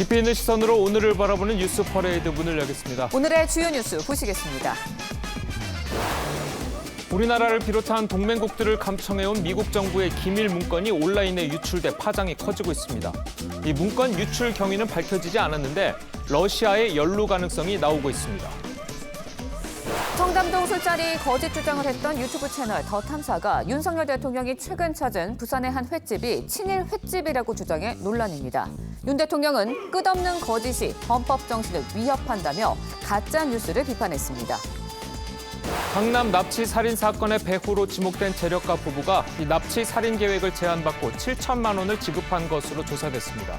깊이 있는 시선으로 오늘을 바라보는 뉴스 퍼레이드 문을 열겠습니다. 오늘의 주요 뉴스 보시겠습니다. 우리나라를 비롯한 동맹국들을 감청해온 미국 정부의 기밀 문건이 온라인에 유출돼 파장이 커지고 있습니다. 이 문건 유출 경위는 밝혀지지 않았는데 러시아의 연루 가능성이 나오고 있습니다. 청담동 술자리 거짓 주장을 했던 유튜브 채널 더 탐사가 윤석열 대통령이 최근 찾은 부산의 한 횟집이 친일 횟집이라고 주장해 논란입니다. 윤 대통령은 끝없는 거짓이 헌법 정신을 위협한다며 가짜 뉴스를 비판했습니다. 강남 납치 살인 사건의 배후로 지목된 재력가 부부가 이 납치 살인 계획을 제안받고 7천만 원을 지급한 것으로 조사됐습니다.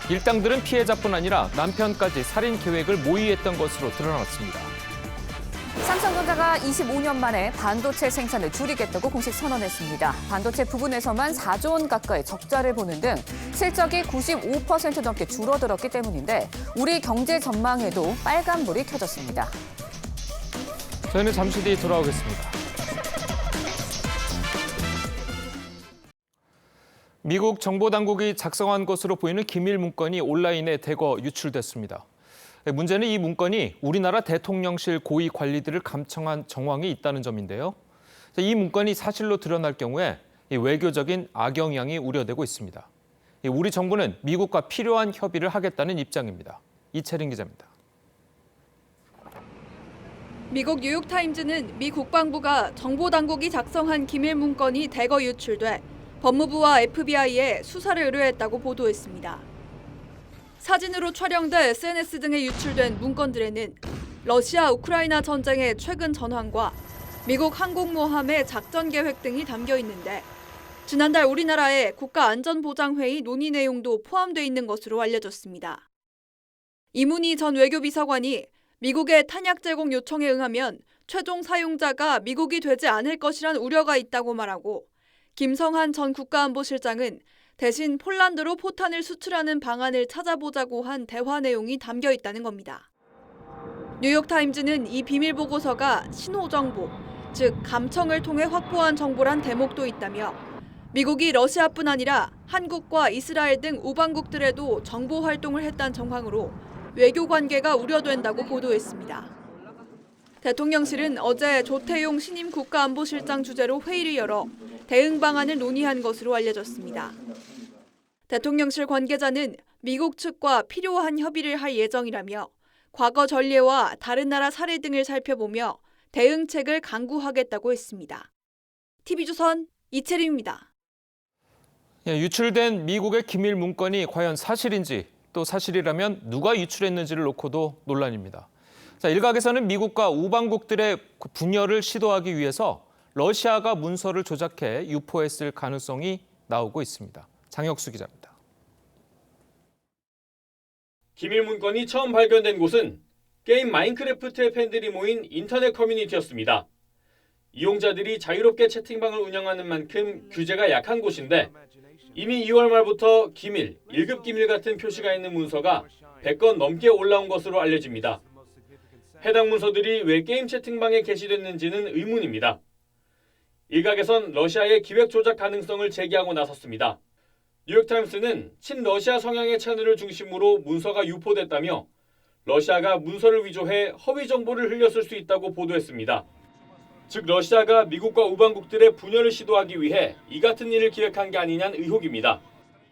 일당들은 피해자뿐 아니라 남편까지 살인 계획을 모의했던 것으로 드러났습니다. 삼성전자가 25년 만에 반도체 생산을 줄이겠다고 공식 선언했습니다. 반도체 부분에서만 4조 원 가까이 적자를 보는 등 실적이 95% 넘게 줄어들었기 때문인데 우리 경제 전망에도 빨간불이 켜졌습니다. 저희는 잠시 뒤 돌아오겠습니다. 미국 정보당국이 작성한 것으로 보이는 기밀 문건이 온라인에 대거 유출됐습니다. 문제는 이 문건이 우리나라 대통령실 고위 관리들을 감청한 정황이 있다는 점인데요. 이 문건이 사실로 드러날 경우에 외교적인 악영향이 우려되고 있습니다. 우리 정부는 미국과 필요한 협의를 하겠다는 입장입니다. 이채린 기자입니다. 미국 뉴욕타임즈는 미 국방부가 정보당국이 작성한 기밀 문건이 대거 유출돼 법무부와 FBI에 수사를 의뢰했다고 보도했습니다. 사진으로 촬영돼 SNS 등에 유출된 문건들에는 러시아 우크라이나 전쟁의 최근 전황과 미국 항공모함의 작전 계획 등이 담겨 있는데 지난달 우리나라의 국가안전보장회의 논의 내용도 포함돼 있는 것으로 알려졌습니다. 이문희 전 외교비서관이 미국의 탄약 제공 요청에 응하면 최종 사용자가 미국이 되지 않을 것이란 우려가 있다고 말하고 김성한 전 국가안보실장은 대신 폴란드로 포탄을 수출하는 방안을 찾아보자고 한 대화 내용이 담겨 있다는 겁니다. 뉴욕타임즈는 이 비밀 보고서가 신호 정보, 즉 감청을 통해 확보한 정보란 대목도 있다며 미국이 러시아뿐 아니라 한국과 이스라엘 등 우방국들에도 정보 활동을 했다는 정황으로 외교 관계가 우려된다고 보도했습니다. 대통령실은 어제 조태용 신임 국가안보실장 주재로 회의를 열어 대응 방안을 논의한 것으로 알려졌습니다. 대통령실 관계자는 미국 측과 필요한 협의를 할 예정이라며 과거 전례와 다른 나라 사례 등을 살펴보며 대응책을 강구하겠다고 했습니다. TV조선 이채림입니다. 유출된 미국의 기밀 문건이 과연 사실인지 또 사실이라면 누가 유출했는지를 놓고도 논란입니다. 일각에서는 미국과 우방국들의 분열을 시도하기 위해서 러시아가 문서를 조작해 유포했을 가능성이 나오고 있습니다. 장혁수 기자입니다. 기밀 문건이 처음 발견된 곳은 게임 마인크래프트의 팬들이 모인 인터넷 커뮤니티였습니다. 이용자들이 자유롭게 채팅방을 운영하는 만큼 규제가 약한 곳인데 이미 2월 말부터 기밀, 1급 기밀 같은 표시가 있는 문서가 100건 넘게 올라온 것으로 알려집니다. 해당 문서들이 왜 게임 채팅방에 게시됐는지는 의문입니다. 일각에선 러시아의 기획 조작 가능성을 제기하고 나섰습니다. 뉴욕타임스는 친러시아 성향의 채널을 중심으로 문서가 유포됐다며 러시아가 문서를 위조해 허위 정보를 흘렸을 수 있다고 보도했습니다. 즉 러시아가 미국과 우방국들의 분열을 시도하기 위해 이 같은 일을 기획한 게 아니냐는 의혹입니다.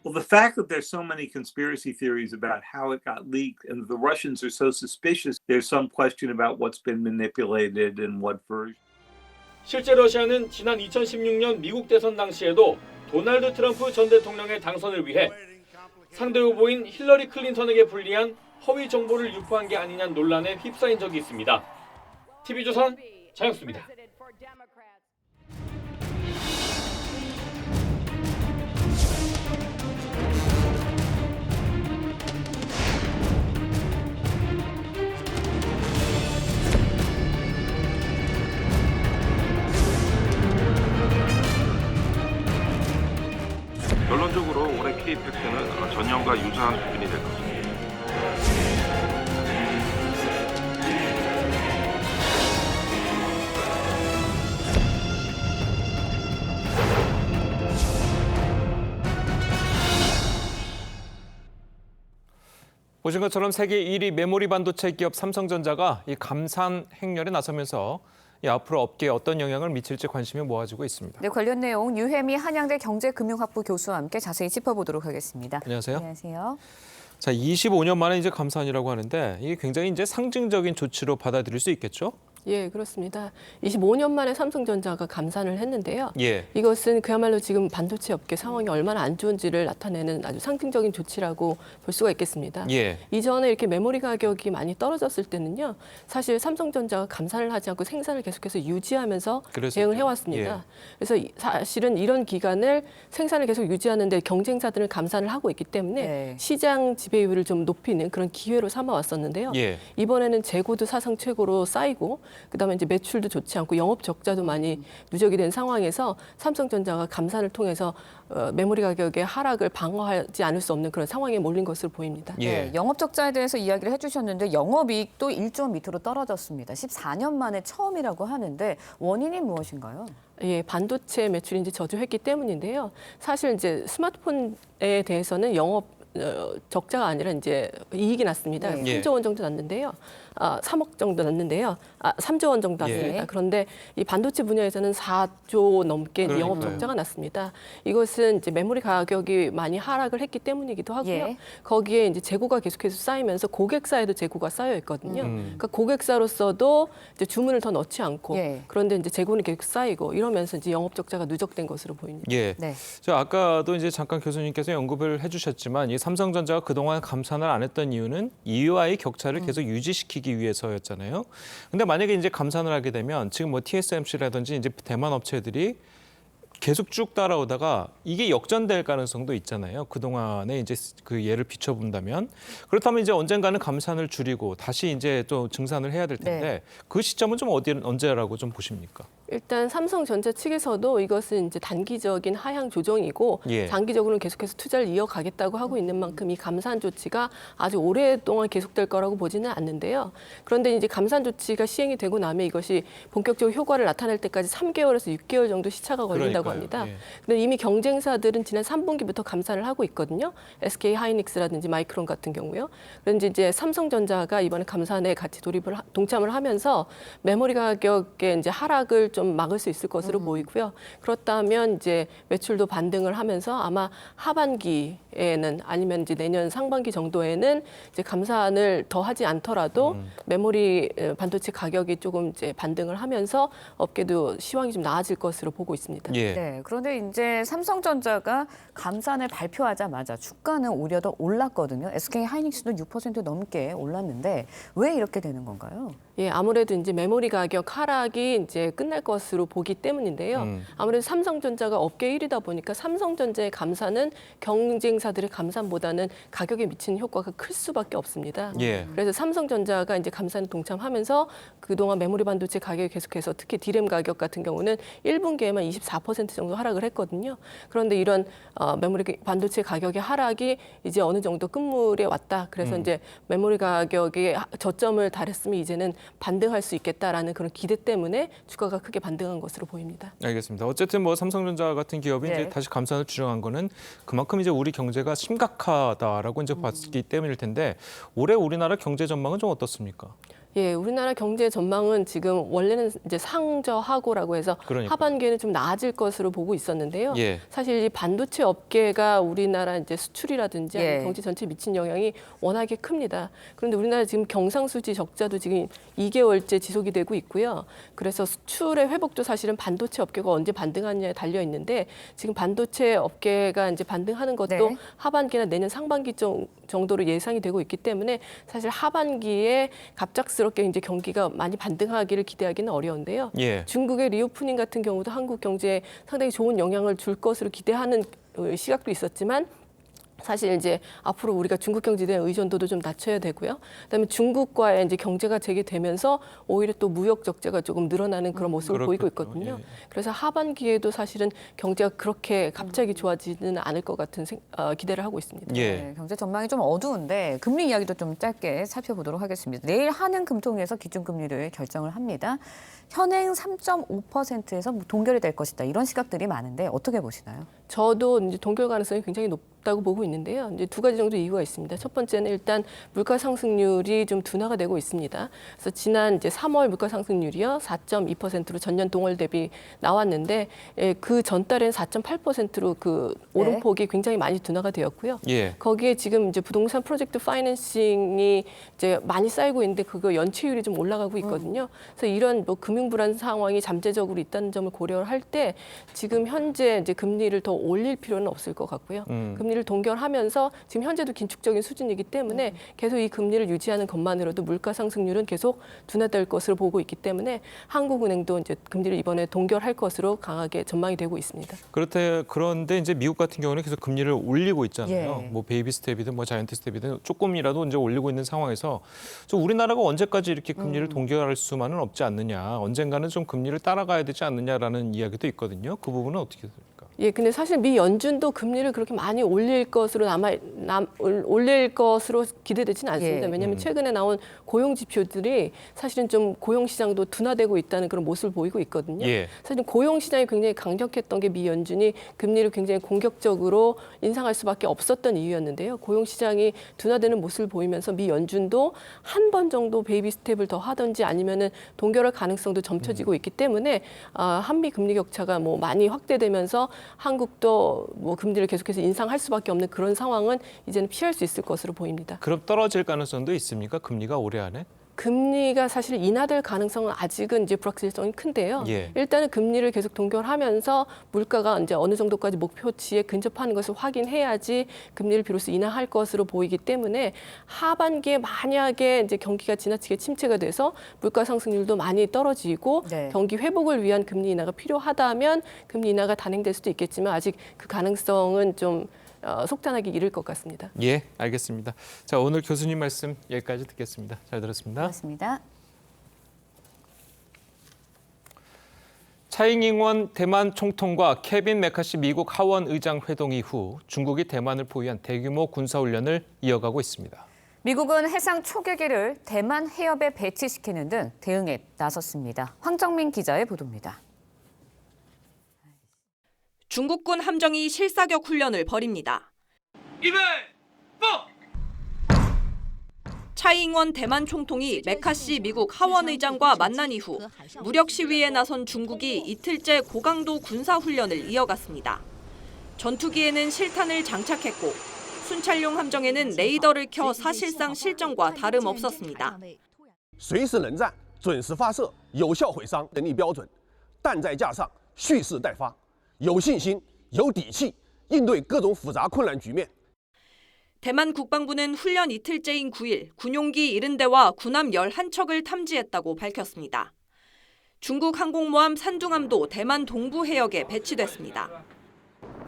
Well, the fact that there's so many conspiracy theories about how it got leaked and the Russians are so suspicious, there's some question about what's been manipulated and what version. 실제 러시아는 지난 2016년 미국 대선 당시에도 도널드 트럼프 전 대통령의 당선을 위해 상대 후보인 힐러리 클린턴에게 불리한 허위 정보를 유포한 게 아니냐는 논란에 휩싸인 적이 있습니다. TV조선 장혁수입니다. 결론적으로 올해 K-팩트는 전년과 유사한 수준이 될 것입니다. 보신 것처럼 세계 1위 메모리 반도체 기업 삼성전자가 이 감산 행렬에 나서면서 이 앞으로 업계에 어떤 영향을 미칠지 관심이 모아지고 있습니다. 네, 관련 내용 유혜미 한양대 경제금융학부 교수와 함께 자세히 짚어보도록 하겠습니다. 안녕하세요. 안녕하세요. 자, 25년 만에 이제 감산이라고 하는데 이게 굉장히 이제 상징적인 조치로 받아들일 수 있겠죠? 예, 그렇습니다. 25년 만에 삼성전자가 감산을 했는데요. 예. 이것은 그야말로 지금 반도체 업계 상황이 얼마나 안 좋은지를 나타내는 아주 상징적인 조치라고 볼 수가 있겠습니다. 예. 이전에 이렇게 메모리 가격이 많이 떨어졌을 때는요. 사실 삼성전자가 감산을 하지 않고 생산을 계속해서 유지하면서 그랬었죠. 대응을 해왔습니다. 예. 그래서 사실은 이런 기간을 생산을 계속 유지하는데 경쟁사들은 감산을 하고 있기 때문에 네. 시장 지배율을 좀 높이는 그런 기회로 삼아왔었는데요. 예. 이번에는 재고도 사상 최고로 쌓이고 그다음에 이제 매출도 좋지 않고 영업 적자도 많이 누적이 된 상황에서 삼성전자가 감산을 통해서 메모리 가격의 하락을 방어하지 않을 수 없는 그런 상황에 몰린 것으로 보입니다. 예. 네, 영업 적자에 대해서 이야기를 해주셨는데 영업이익도 1조 밑으로 떨어졌습니다. 14년 만에 처음이라고 하는데 원인이 무엇인가요? 예, 반도체 매출이 이제 저조했기 때문인데요. 사실 이제 스마트폰에 대해서는 영업 적자가 아니라 이제 이익이 났습니다. 네. 3조 원 정도 났는데요. 3억 정도 났는데요. 3조 원 정도 났습니다. 예. 그런데 이 반도체 분야에서는 4조 넘게 이제 영업 그러니까요. 적자가 났습니다. 이것은 이제 메모리 가격이 많이 하락을 했기 때문이기도 하고요. 예. 거기에 이제 재고가 계속해서 쌓이면서 고객사에도 재고가 쌓여 있거든요. 음. 그러니까 고객사로서도 이제 주문을 더 넣지 않고 예. 그런데 이제 재고는 계속 쌓이고 이러면서 이제 영업 적자가 누적된 것으로 보입니다. 예. 네. 자, 아까도 이제 잠깐 교수님께서 언급을 해주셨지만 이 삼성전자가 그동안 감산을 안 했던 이유는 EU와의 격차를 계속 유지시키기 위해서였잖아요. 근데 만약에 이제 감산을 하게 되면 지금 뭐 TSMC라든지 이제 대만 업체들이 계속 쭉 따라오다가 이게 역전될 가능성도 있잖아요. 그동안에 이제 그 예를 비춰본다면 그렇다면 이제 언젠가는 감산을 줄이고 다시 이제 또 증산을 해야 될 텐데 네. 그 시점은 좀 언제라고 좀 보십니까? 일단 삼성전자 측에서도 이것은 이제 단기적인 하향 조정이고 예. 장기적으로는 계속해서 투자를 이어가겠다고 하고 있는 만큼 이 감산 조치가 아주 오랫동안 계속될 거라고 보지는 않는데요. 그런데 이제 감산 조치가 시행이 되고 나면 이것이 본격적으로 효과를 나타낼 때까지 3개월에서 6개월 정도 시차가 걸린다고 그러니까요. 합니다. 예. 근데 이미 경쟁사들은 지난 3분기부터 감산을 하고 있거든요. SK 하이닉스라든지 마이크론 같은 경우요. 그런데 이제 삼성전자가 이번에 감산에 같이 동참을 하면서 메모리 가격의 이제 하락을 좀 막을 수 있을 것으로 보이고요. 그렇다면 이제 매출도 반등을 하면서 아마 하반기에는 아니면 이제 내년 상반기 정도에는 이제 감산을 더 하지 않더라도 메모리 반도체 가격이 조금 이제 반등을 하면서 업계도 시황이 좀 나아질 것으로 보고 있습니다. 예. 네, 그런데 이제 삼성전자가 감산을 발표하자마자 주가는 오히려 더 올랐거든요. SK 하이닉스도 6% 넘게 올랐는데 왜 이렇게 되는 건가요? 예, 아무래도 이제 메모리 가격 하락이 이제 끝날 것으로 보기 때문인데요. 아무래도 삼성전자가 업계 1위다 보니까 삼성전자의 감산은 경쟁사들의 감산보다는 가격에 미치는 효과가 클 수밖에 없습니다. 예. 그래서 삼성전자가 이제 감산에 동참하면서 그동안 메모리 반도체 가격이 계속해서 특히 디램 가격 같은 경우는 1분기에만 24% 정도 하락을 했거든요. 그런데 이런 메모리 반도체 가격의 하락이 이제 어느 정도 끝물에 왔다. 그래서 이제 메모리 가격의 저점을 달했으면 이제는 반등할 수 있겠다라는 그런 기대 때문에 주가가 크게 반등한 것으로 보입니다. 알겠습니다. 어쨌든 뭐 삼성전자 같은 기업이 네. 이제 다시 감산을 주장한 거는 그만큼 이제 우리 경제가 심각하다라고 이제 봤기 때문일 텐데 올해 우리나라 경제 전망은 좀 어떻습니까? 예, 우리나라 경제 전망은 지금 원래는 이제 상저하고라고 해서 그러니까요. 하반기에는 좀 나아질 것으로 보고 있었는데요. 예. 사실 이 반도체 업계가 우리나라 이제 수출이라든지 예. 아니면 경제 전체에 미친 영향이 워낙에 큽니다. 그런데 우리나라 지금 경상수지 적자도 지금 2개월째 지속이 되고 있고요. 그래서 수출의 회복도 사실은 반도체 업계가 언제 반등하느냐에 달려 있는데 지금 반도체 업계가 이제 반등하는 것도 네. 하반기나 내년 상반기 정도로 예상이 되고 있기 때문에 사실 하반기에 갑작스럽게 이제 경기가 많이 반등하기를 기대하기는 어려운데요. 예. 중국의 리오프닝 같은 경우도 한국 경제에 상당히 좋은 영향을 줄 것으로 기대하는 시각도 있었지만 사실 이제 앞으로 우리가 중국 경제에 대한 의존도도 좀 낮춰야 되고요. 그다음에 중국과의 이제 경제가 재개되면서 오히려 또 무역 적자가 조금 늘어나는 그런 모습을 보이고 그렇겠죠. 있거든요. 예. 그래서 하반기에도 사실은 경제가 그렇게 갑자기 좋아지지는 않을 것 같은 기대를 하고 있습니다. 예. 네, 경제 전망이 좀 어두운데 금리 이야기도 좀 짧게 살펴보도록 하겠습니다. 내일 한은금통위에서 기준금리를 결정을 합니다. 현행 3.5%에서 동결이 될 것이다. 이런 시각들이 많은데 어떻게 보시나요? 저도 이제 동결 가능성이 굉장히 높다고 보고 있는데요. 이제 두 가지 정도 이유가 있습니다. 첫 번째는 일단 물가 상승률이 좀 둔화가 되고 있습니다. 그래서 지난 이제 3월 물가 상승률이요 4.2%로 전년 동월 대비 나왔는데 그 전달엔 4.8%로 그 오름폭이 굉장히 많이 둔화가 되었고요. 예. 거기에 지금 이제 부동산 프로젝트 파이낸싱이 이제 많이 쌓이고 있는데 그거 연체율이 좀 올라가고 있거든요. 그래서 이런 뭐 금융 불안 상황이 잠재적으로 있다는 점을 고려할 때 지금 현재 이제 금리를 더 올릴 필요는 없을 것 같고요. 금리를 동결하면서 지금 현재도 긴축적인 수준이기 때문에 계속 이 금리를 유지하는 것만으로도 물가 상승률은 계속 둔화될 것으로 보고 있기 때문에 한국은행도 이제 금리를 이번에 동결할 것으로 강하게 전망이 되고 있습니다. 그런데 이제 미국 같은 경우는 계속 금리를 올리고 있잖아요. 예. 뭐 베이비 스텝이든 뭐 자이언트 스텝이든 조금이라도 이제 올리고 있는 상황에서 좀 우리나라가 언제까지 이렇게 금리를 동결할 수만은 없지 않느냐. 언젠가는 좀 금리를 따라가야 되지 않느냐라는 이야기도 있거든요. 그 부분은 어떻게 됩니까? 예, 근데 사실 미 연준도 금리를 그렇게 많이 올릴 것으로 올릴 것으로 기대되지는 않습니다. 예. 왜냐하면 최근에 나온 고용 지표들이 사실은 좀 고용 시장도 둔화되고 있다는 그런 모습을 보이고 있거든요. 예. 사실 고용 시장이 굉장히 강력했던 게 미 연준이 금리를 굉장히 공격적으로 인상할 수밖에 없었던 이유였는데요. 고용 시장이 둔화되는 모습을 보이면서 미 연준도 한 번 정도 베이비 스텝을 더 하든지 아니면은 동결할 가능성도 점쳐지고 있기 때문에 한미 금리 격차가 뭐 많이 확대되면서 한국도 뭐 금리를 계속해서 인상할 수밖에 없는 그런 상황은 이제는 피할 수 있을 것으로 보입니다. 그럼 떨어질 가능성도 있습니까? 금리가 올해 안에? 금리가 사실 인하될 가능성은 아직은 이제 불확실성이 큰데요. 예. 일단은 금리를 계속 동결하면서 물가가 이제 어느 정도까지 목표치에 근접하는 것을 확인해야지 금리를 비로소 인하할 것으로 보이기 때문에 하반기에 만약에 이제 경기가 지나치게 침체가 돼서 물가 상승률도 많이 떨어지고 네. 경기 회복을 위한 금리 인하가 필요하다면 금리 인하가 단행될 수도 있겠지만 아직 그 가능성은 좀 속단하기 이를 것 같습니다. 예, 알겠습니다. 자, 오늘 교수님 말씀 여기까지 듣겠습니다. 잘 들었습니다. 고맙습니다. 차잉잉원 대만 총통과 케빈 메카시 미국 하원 의장 회동 이후 중국이 대만을 포위한 대규모 군사훈련을 이어가고 있습니다. 미국은 해상 초계기를 대만 해협에 배치시키는 등 대응에 나섰습니다. 황정민 기자의 보도입니다. 중국군 함정이 실사격 훈련을 벌입니다. 차잉원 대만 총통이 메카시 미국 하원 의장과 만난 이후 무력 시위에 나선 중국이 이틀째 고강도 군사 훈련을 이어갔습니다. 전투기에는 실탄을 장착했고 순찰용 함정에는 레이더를 켜 사실상 실전과 다름없었습니다. 随时能战，准时发射，有效毁伤，能力标准，弹在架上，蓄势待发。 有信心、有底气应对各种复杂困难局面。 대만 국방부는 훈련 이틀째인 9일 군용기 70대와 군함 11척을 탐지했다고 밝혔습니다. 중국 항공모함 산둥함도 대만 동부 해역에 배치됐습니다.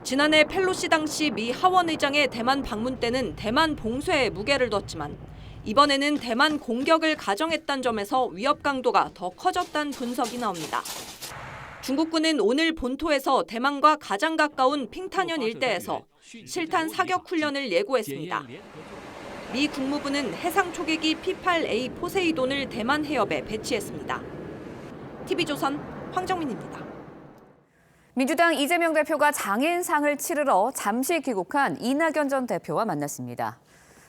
지난해 펠로시 당시 미 하원 의장의 대만 방문 때는 대만 봉쇄에 무게를 뒀지만 이번에는 대만 공격을 가정했다는 점에서 위협 강도가 더 커졌다는 분석이 나옵니다. 중국군은 오늘 본토에서 대만과 가장 가까운 핑탄현 일대에서 실탄 사격 훈련을 예고했습니다. 미 국무부는 해상 초계기 P-8A 포세이돈을 대만 해협에 배치했습니다. TV조선 황정민입니다. 민주당 이재명 대표가 장인상을 치르러 잠시 귀국한 이낙연 전 대표와 만났습니다.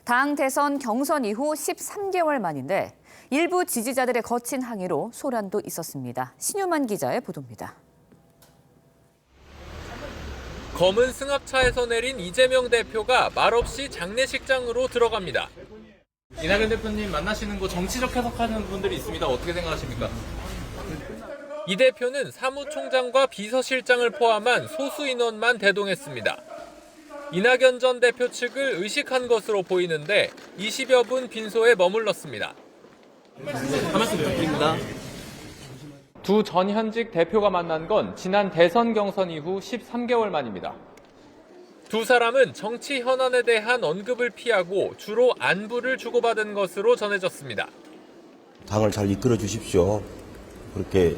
당 대선 경선 이후 13개월 만인데 일부 지지자들의 거친 항의로 소란도 있었습니다. 신유만 기자의 보도입니다. 검은 승합차에서 내린 이재명 대표가 말없이 장례식장으로 들어갑니다. 이낙연 대표님 만나시는 거 정치적 해석하는 분들이 있습니다. 어떻게 생각하십니까? 이 대표는 사무총장과 비서실장을 포함한 소수 인원만 대동했습니다. 이낙연 전 대표 측을 의식한 것으로 보이는데 20여 분 빈소에 머물렀습니다. 한 말씀 부탁드립니다. 두 전 현직 대표가 만난 건 지난 대선 경선 이후 13개월 만입니다. 두 사람은 정치 현안에 대한 언급을 피하고 주로 안부를 주고받은 것으로 전해졌습니다. 당을 잘 이끌어 주십시오. 그렇게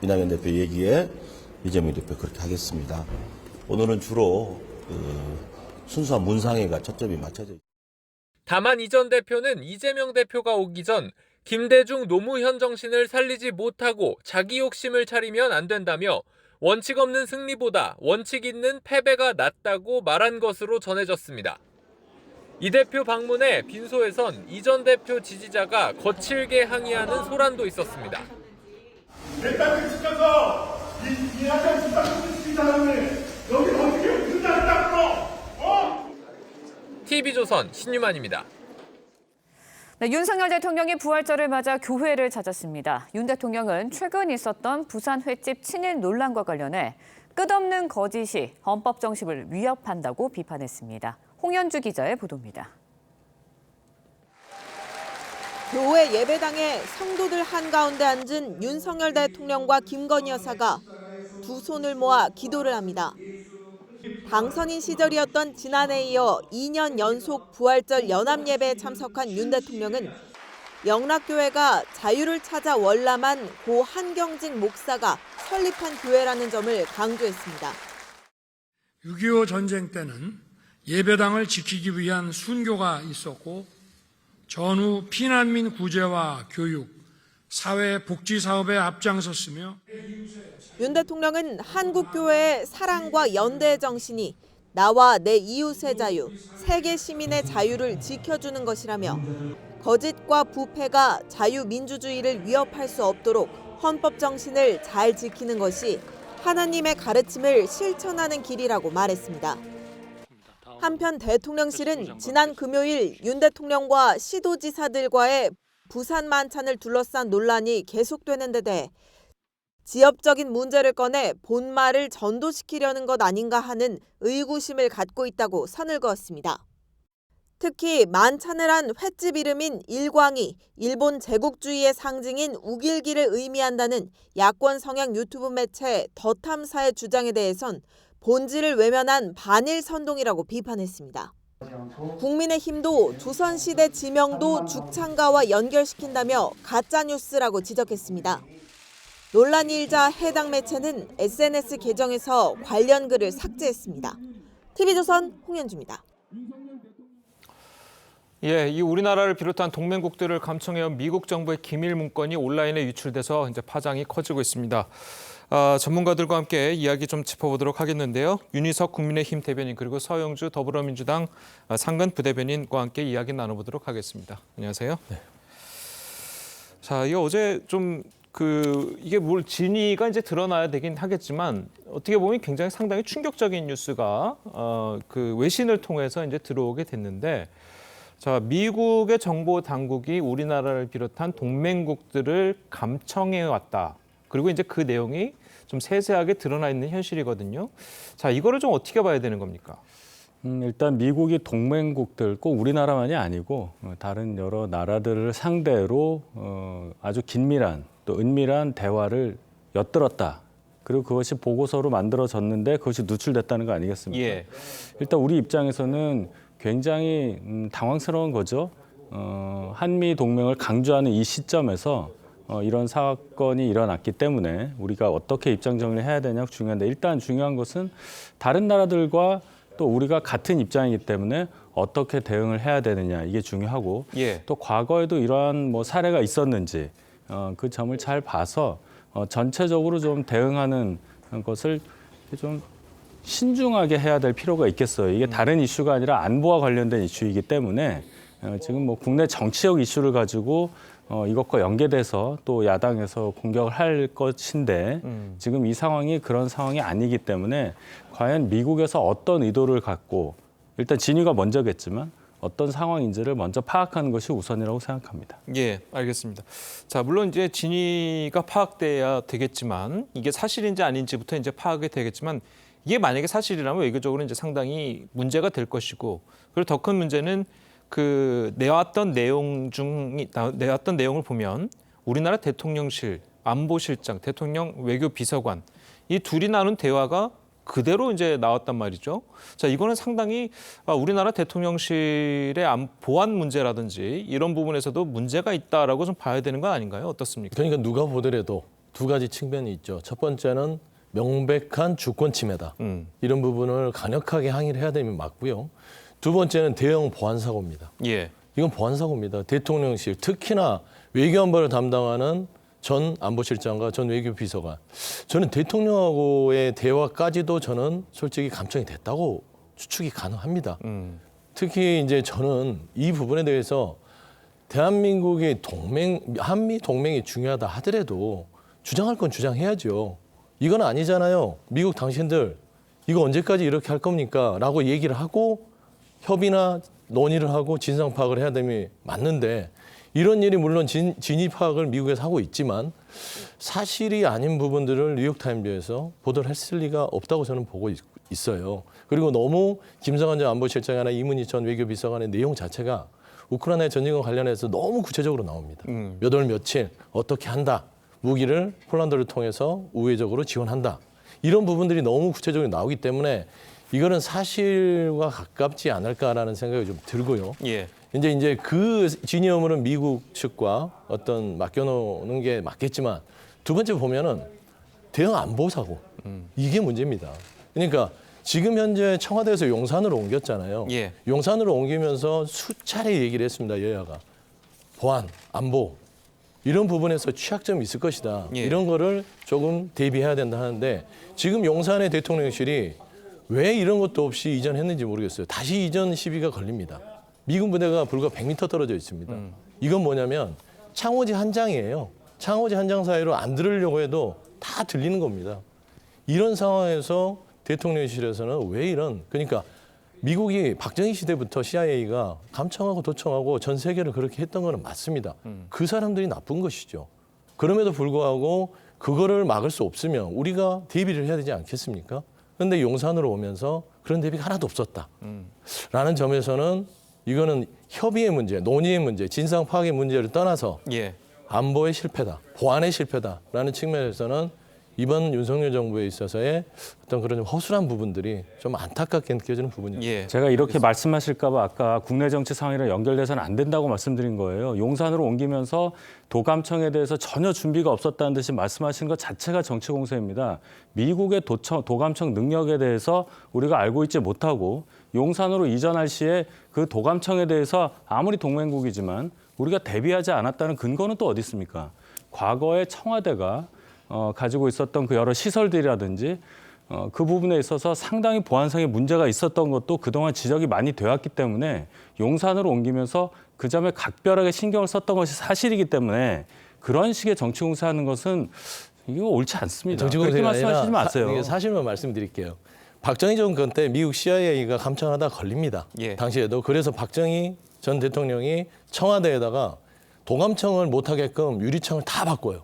이낙연 대표 얘기에 이재명 대표 그렇게 하겠습니다. 오늘은 주로 순수한 문상회가 초점이 맞춰져 있습니다. 다만 이 전 대표는 이재명 대표가 오기 전 김대중 노무현 정신을 살리지 못하고 자기 욕심을 차리면 안 된다며 원칙 없는 승리보다 원칙 있는 패배가 낫다고 말한 것으로 전해졌습니다. 이 대표 방문에 빈소에선 이 전 대표 지지자가 거칠게 항의하는 소란도 있었습니다. 내 딸을 지켜서 이 야당 수사를 시킨 사람이 여기 어떻게 문제를 TV조선 신유만입니다. 네, 윤석열 대통령이 부활절을 맞아 교회를 찾았습니다. 윤 대통령은 최근 있었던 부산 횟집 친일 논란과 관련해 끝없는 거짓이 헌법 정신을 위협한다고 비판했습니다. 홍현주 기자의 보도입니다. 교회 예배당에 성도들 한가운데 앉은 윤석열 대통령과 김건희 여사가 두 손을 모아 기도를 합니다. 당선인 시절이었던 지난해에 이어 2년 연속 부활절 연합예배에 참석한 윤 대통령은 영락교회가 자유를 찾아 월남한 고 한경직 목사가 설립한 교회라는 점을 강조했습니다. 6.25 전쟁 때는 예배당을 지키기 위한 순교가 있었고 전후 피난민 구제와 교육, 사회 복지 사업에 앞장섰으며 윤 대통령은 한국교회의 사랑과 연대의 정신이 나와 내 이웃의 자유, 세계 시민의 자유를 지켜주는 것이라며 거짓과 부패가 자유민주주의를 위협할 수 없도록 헌법 정신을 잘 지키는 것이 하나님의 가르침을 실천하는 길이라고 말했습니다. 한편 대통령실은 지난 금요일 윤 대통령과 시도지사들과의 부산 만찬을 둘러싼 논란이 계속되는 데 대해 지역적인 문제를 꺼내 본말을 전도시키려는 것 아닌가 하는 의구심을 갖고 있다고 선을 그었습니다. 특히 만찬을 한 횟집 이름인 일광이 일본 제국주의의 상징인 우길기를 의미한다는 야권 성향 유튜브 매체 더 탐사의 주장에 대해선 본질을 외면한 반일 선동이라고 비판했습니다. 국민의힘도 조선시대 지명도 죽창가와 연결시킨다며 가짜뉴스라고 지적했습니다. 논란이 일자 해당 매체는 SNS 계정에서 관련 글을 삭제했습니다. TV조선 홍현주입니다. 예, 이 우리나라를 비롯한 동맹국들을 감청해온 미국 정부의 기밀 문건이 온라인에 유출돼서 이제 파장이 커지고 있습니다. 전문가들과 함께 이야기 좀 짚어보도록 하겠는데요. 윤희석 국민의힘 대변인 그리고 서영주 더불어민주당 상근 부대변인과 함께 이야기 나눠보도록 하겠습니다. 안녕하세요. 네. 자, 이 어제 좀 이게 뭘 진위가 이제 드러나야 되긴 하겠지만 어떻게 보면 굉장히 상당히 충격적인 뉴스가 외신을 통해서 이제 들어오게 됐는데. 자, 미국의 정보 당국이 우리나라를 비롯한 동맹국들을 감청해 왔다. 그리고 이제 그 내용이 좀 세세하게 드러나 있는 현실이거든요. 자, 이거를 좀 어떻게 봐야 되는 겁니까? 일단 미국이 동맹국들 꼭 우리나라만이 아니고 다른 여러 나라들을 상대로 아주 긴밀한 또 은밀한 대화를 엿들었다. 그리고 그것이 보고서로 만들어졌는데 그것이 누출됐다는 거 아니겠습니까? 예. 일단 우리 입장에서는 굉장히 당황스러운 거죠. 한미 동맹을 강조하는 이 시점에서 이런 사건이 일어났기 때문에 우리가 어떻게 입장 정리를 해야 되냐가 중요한데 일단 중요한 것은 다른 나라들과 또 우리가 같은 입장이기 때문에 어떻게 대응을 해야 되느냐 이게 중요하고 예. 또 과거에도 이러한 사례가 있었는지 그 점을 잘 봐서 전체적으로 좀 대응하는 것을 좀 신중하게 해야 될 필요가 있겠어요. 이게 다른 이슈가 아니라 안보와 관련된 이슈이기 때문에 지금 국내 정치적 이슈를 가지고 이것과 연계돼서 또 야당에서 공격을 할 것인데 지금 이 상황이 그런 상황이 아니기 때문에 과연 미국에서 어떤 의도를 갖고 일단 진위가 먼저겠지만 어떤 상황인지를 먼저 파악하는 것이 우선이라고 생각합니다. 예, 알겠습니다. 자, 물론 이제 진위가 파악돼야 되겠지만 이게 사실인지 아닌지부터 이제 파악이 되겠지만 이게 만약에 사실이라면 외교적으로 이제 상당히 문제가 될 것이고 그리고 더 큰 문제는 내왔던 내용을 보면 우리나라 대통령실, 안보실장, 대통령 외교비서관 이 둘이 나눈 대화가 그대로 이제 나왔단 말이죠. 자, 이거는 상당히 우리나라 대통령실의 보안 문제라든지 이런 부분에서도 문제가 있다라고 좀 봐야 되는 거 아닌가요? 어떻습니까? 그러니까 누가 보더라도 두 가지 측면이 있죠. 첫 번째는 명백한 주권 침해다. 이런 부분을 강력하게 항의를 해야 되면 맞고요. 두 번째는 대형 보안 사고입니다. 예. 이건 보안 사고입니다. 대통령실 특히나 외교안보를 담당하는 전 안보실장과 전 외교비서관, 저는 대통령하고의 대화까지도 저는 솔직히 감청이 됐다고 추측이 가능합니다. 특히 이제 저는 이 부분에 대해서 대한민국의 한미 동맹이 중요하다 하더라도 주장할 건 주장해야죠. 이건 아니잖아요. 미국 당신들 이거 언제까지 이렇게 할 겁니까? 라고 얘기를 하고 협의나 논의를 하고 진상 파악을 해야 되면 맞는데 이런 일이 물론 진위 파악을 미국에서 하고 있지만 사실이 아닌 부분들을 뉴욕타임즈에서 보도를 했을 리가 없다고 저는 보고 있어요. 그리고 너무 김성한 전 안보실장이나 이문희 전 외교비서관의 내용 자체가 우크라이나 전쟁과 관련해서 너무 구체적으로 나옵니다. 몇 월 며칠 어떻게 한다. 무기를 폴란드를 통해서 우회적으로 지원한다. 이런 부분들이 너무 구체적으로 나오기 때문에 이거는 사실과 가깝지 않을까라는 생각이 좀 들고요. 예. 이제 그 진위험으로는 미국 측과 어떤 맡겨놓는 게 맞겠지만 두 번째 보면은 대응 안보 사고 이게 문제입니다. 그러니까 지금 현재 청와대에서 용산으로 옮겼잖아요. 예. 용산으로 옮기면서 수차례 얘기를 했습니다. 여야가 보안, 안보 이런 부분에서 취약점이 있을 것이다. 예. 이런 거를 조금 대비해야 된다 하는데 지금 용산의 대통령실이 왜 이런 것도 없이 이전했는지 모르겠어요. 다시 이전 시비가 걸립니다. 미군 부대가 불과 100m 떨어져 있습니다. 이건 뭐냐면 창호지 한 장이에요. 창호지 한 장 사이로 안 들으려고 해도 다 들리는 겁니다. 이런 상황에서 대통령실에서는 왜 그러니까 미국이 박정희 시대부터 CIA가 감청하고 도청하고 전 세계를 그렇게 했던 거는 맞습니다. 그 사람들이 나쁜 것이죠. 그럼에도 불구하고 그거를 막을 수 없으면 우리가 대비를 해야 되지 않겠습니까? 그런데 용산으로 오면서 그런 대비가 하나도 없었다. 라는 점에서는 이거는 협의의 문제, 논의의 문제, 진상 파악의 문제를 떠나서 예. 안보의 실패다, 보안의 실패다라는 측면에서는 이번 윤석열 정부에 있어서의 어떤 그런 좀 허술한 부분들이 좀 안타깝게 느껴지는 부분입니다. 예. 제가 이렇게 말씀하실까 봐 아까 국내 정치 상황이랑 연결돼서는 안 된다고 말씀드린 거예요. 용산으로 옮기면서 도감청에 대해서 전혀 준비가 없었다는 듯이 말씀하신 것 자체가 정치 공세입니다. 미국의 도감청 능력에 대해서 우리가 알고 있지 못하고 용산으로 이전할 시에 그 도감청에 대해서 아무리 동맹국이지만 우리가 대비하지 않았다는 근거는 또 어디 있습니까? 과거에 청와대가 가지고 있었던 그 여러 시설들이라든지 그 부분에 있어서 상당히 보안상의 문제가 있었던 것도 그동안 지적이 많이 되었기 때문에 용산으로 옮기면서 그 점에 각별하게 신경을 썼던 것이 사실이기 때문에 그런 식의 정치 공세하는 것은 이거 옳지 않습니다. 정치 그렇게 공세가 말씀하시지 아니라 마세요. 사실만 말씀드릴게요. 박정희 정권 때 미국 CIA가 감청하다 걸립니다. 예. 당시에도. 그래서 박정희 전 대통령이 청와대에다가 도감청을 못하게끔 유리창을 다 바꿔요.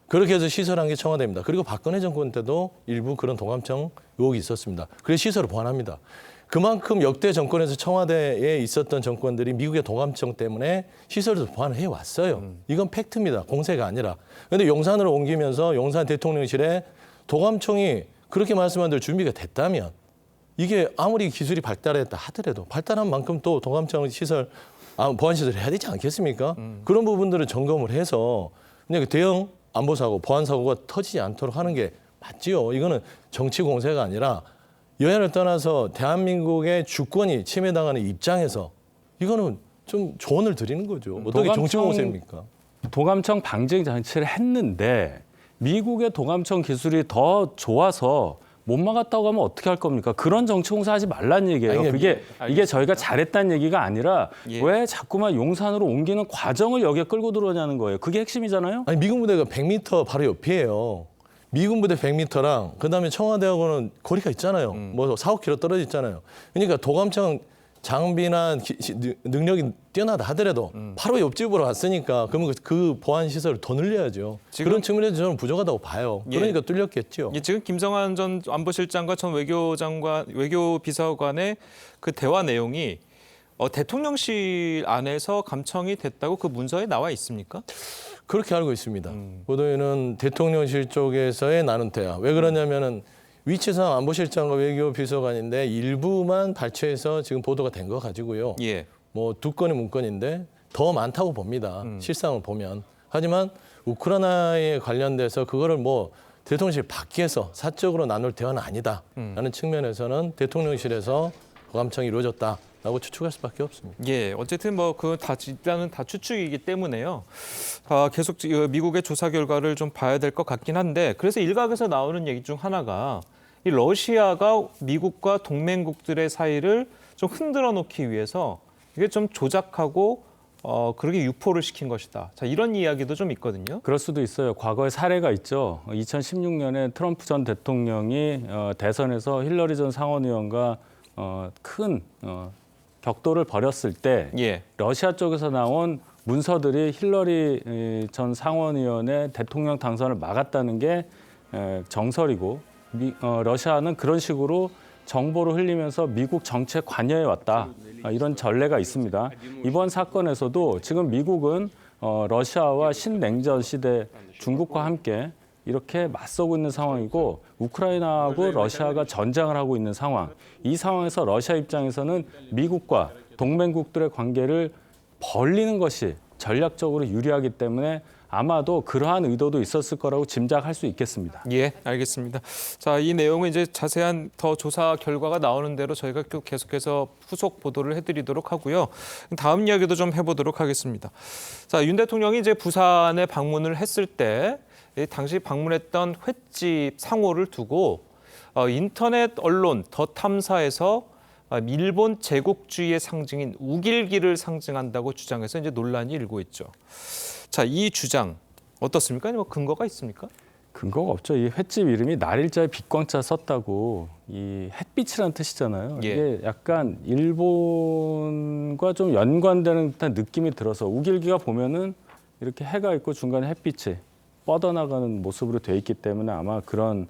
그렇게 해서 시설한 게 청와대입니다. 그리고 박근혜 정권 때도 일부 그런 도감청 의혹이 있었습니다. 그래서 시설을 보완합니다. 그만큼 역대 정권에서 청와대에 있었던 정권들이 미국의 도감청 때문에 시설을 보완을 해왔어요. 이건 팩트입니다. 공세가 아니라. 그런데 용산으로 옮기면서 용산 대통령실에 도감청이 그렇게 말씀한 대로 준비가 됐다면 이게 아무리 기술이 발달했다 하더라도 발달한 만큼 또 도감청 시설, 보안 시설을 해야 되지 않겠습니까? 그런 부분들을 점검을 해서 그냥 대형 안보 사고, 보안 사고가 터지지 않도록 하는 게 맞지요. 이거는 정치 공세가 아니라 여야를 떠나서 대한민국의 주권이 침해당하는 입장에서 이거는 좀 조언을 드리는 거죠. 어떻게 정치 공세입니까? 도감청 방지 장치를 했는데 미국의 도감청 기술이 더 좋아서 못 막았다고 하면 어떻게 할 겁니까? 그런 정치 공세하지 말란 얘기예요. 이게 저희가 잘했다는 얘기가 아니라 예. 왜 자꾸만 용산으로 옮기는 과정을 여기에 끌고 들어오냐는 거예요. 그게 핵심이잖아요. 아니 미군 부대가 100m 바로 옆이에요. 미군 부대 100m랑 그다음에 청와대하고는 거리가 있잖아요. 뭐 4, 5km 떨어져 있잖아요. 그러니까 도감청 장비나 능력이 뛰어나다 하더라도 바로 옆집으로 왔으니까 그러면 그 보안 시설을 더 늘려야죠. 그런 측면에서 저는 부족하다고 봐요. 그러니까 뚫렸겠죠. 예, 지금 김성한 전 안보실장과 전 외교비서관의 그 대화 내용이 대통령실 안에서 감청이 됐다고 그 문서에 나와 있습니까? 그렇게 알고 있습니다. 보도에는 대통령실 쪽에서의 나눈 대화. 왜 그러냐면은 위치상 안보실장과 외교비서관인데 일부만 발췌해서 지금 보도가 된 거 가지고요. 예. 뭐 2건의 문건인데 더 많다고 봅니다. 실상을 보면. 하지만 우크라이나에 관련돼서 그거를 뭐 대통령실 밖에서 사적으로 나눌 대화는 아니다라는 측면에서는 대통령실에서 도감청이 이루어졌다. 라고 추측할 수밖에 없습니다. 예, 어쨌든 뭐 그 다 일단은 다 추측이기 때문에요. 계속 미국의 조사 결과를 좀 봐야 될 것 같긴 한데, 그래서 일각에서 나오는 얘기 중 하나가 이 러시아가 미국과 동맹국들의 사이를 좀 흔들어 놓기 위해서 이게 좀 조작하고 그렇게 유포를 시킨 것이다. 자, 이런 이야기도 좀 있거든요. 그럴 수도 있어요. 과거에 사례가 있죠. 2016년에 트럼프 전 대통령이 대선에서 힐러리 전 상원의원과 큰 격돌을 벌였을 때 예. 러시아 쪽에서 나온 문서들이 힐러리 전 상원의원의 대통령 당선을 막았다는 게 정설이고 러시아는 그런 식으로 정보를 흘리면서 미국 정치에 관여해 왔다. 이런 전례가 있습니다. 이번 사건에서도 지금 미국은 러시아와 신냉전 시대 중국과 함께 이렇게 맞서고 있는 상황이고 우크라이나하고 러시아가 전장을 하고 있는 상황. 이 상황에서 러시아 입장에서는 미국과 동맹국들의 관계를 벌리는 것이 전략적으로 유리하기 때문에 아마도 그러한 의도도 있었을 거라고 짐작할 수 있겠습니다. 예, 알겠습니다. 자, 이 내용은 이제 자세한 더 조사 결과가 나오는 대로 저희가 계속해서 후속 보도를 해드리도록 하고요. 다음 이야기도 좀 해보도록 하겠습니다. 자, 윤 대통령이 이제 부산에 방문을 했을 때 당시 방문했던 횟집 상호를 두고 인터넷 언론 더 탐사에서 일본 제국주의의 상징인 우길기를 상징한다고 주장해서 이제 논란이 일고 있죠. 자, 이 주장 어떻습니까? 뭐 근거가 있습니까? 근거가 없죠. 이 횟집 이름이 날일자에 빛광자 썼다고 이 햇빛이라는 뜻이잖아요. 예. 이게 약간 일본과 좀 연관되는 듯한 느낌이 들어서 우길기가 보면은 이렇게 해가 있고 중간에 햇빛이 뻗어나가는 모습으로 돼 있기 때문에 아마 그런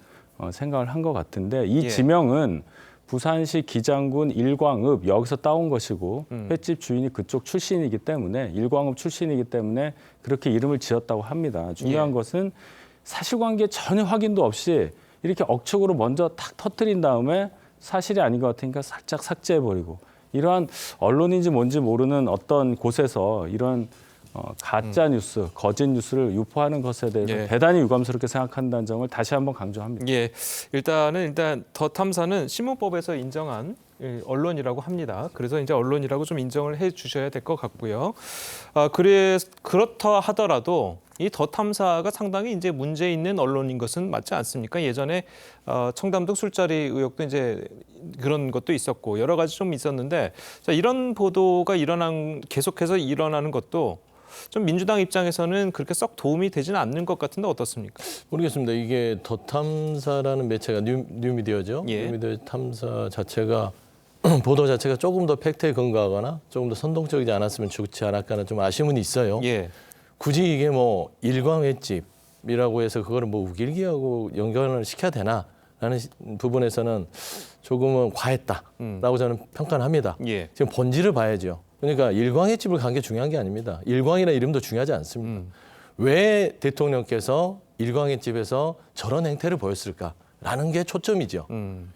생각을 한 것 같은데 이 예. 지명은 부산시 기장군 일광읍 여기서 따온 것이고 횟집 주인이 그쪽 출신이기 때문에 일광읍 출신이기 때문에 그렇게 이름을 지었다고 합니다. 중요한 예. 것은 사실관계 전혀 확인도 없이 이렇게 억측으로 먼저 탁 터뜨린 다음에 사실이 아닌 것 같으니까 살짝 삭제해버리고 이러한 언론인지 뭔지 모르는 어떤 곳에서 이런 가짜 뉴스, 거짓 뉴스를 유포하는 것에 대해서 예. 대단히 유감스럽게 생각한다는 점을 다시 한번 강조합니다. 예, 일단 더 탐사는 신문법에서 인정한 언론이라고 합니다. 그래서 이제 언론이라고 좀 인정을 해주셔야 될 것 같고요. 그렇다 하더라도 이 더 탐사가 상당히 이제 문제 있는 언론인 것은 맞지 않습니까? 예전에 청담동 술자리 의혹도 이제 그런 것도 있었고 여러 가지 좀 있었는데 자, 이런 보도가 계속해서 일어나는 것도 좀 민주당 입장에서는 그렇게 썩 도움이 되지는 않는 것 같은데 어떻습니까? 모르겠습니다. 이게 더 탐사라는 매체가 뉴미디어죠. 예. 뉴미디어 탐사 자체가 보도 자체가 조금 더 팩트에 근거하거나 조금 더 선동적이지 않았으면 좋지 않을까는 좀 아쉬움은 있어요. 예. 굳이 이게 뭐 일광횟집이라고 해서 그거를 뭐 우길기하고 연관을 시켜야 되나라는 부분에서는 조금은 과했다라고 저는 평가를 합니다. 예. 지금 본질을 봐야죠. 그러니까 일광횟집을 간 게 중요한 게 아닙니다. 일광이라는 이름도 중요하지 않습니다. 왜 대통령께서 일광횟집에서 저런 행태를 보였을까라는 게 초점이죠.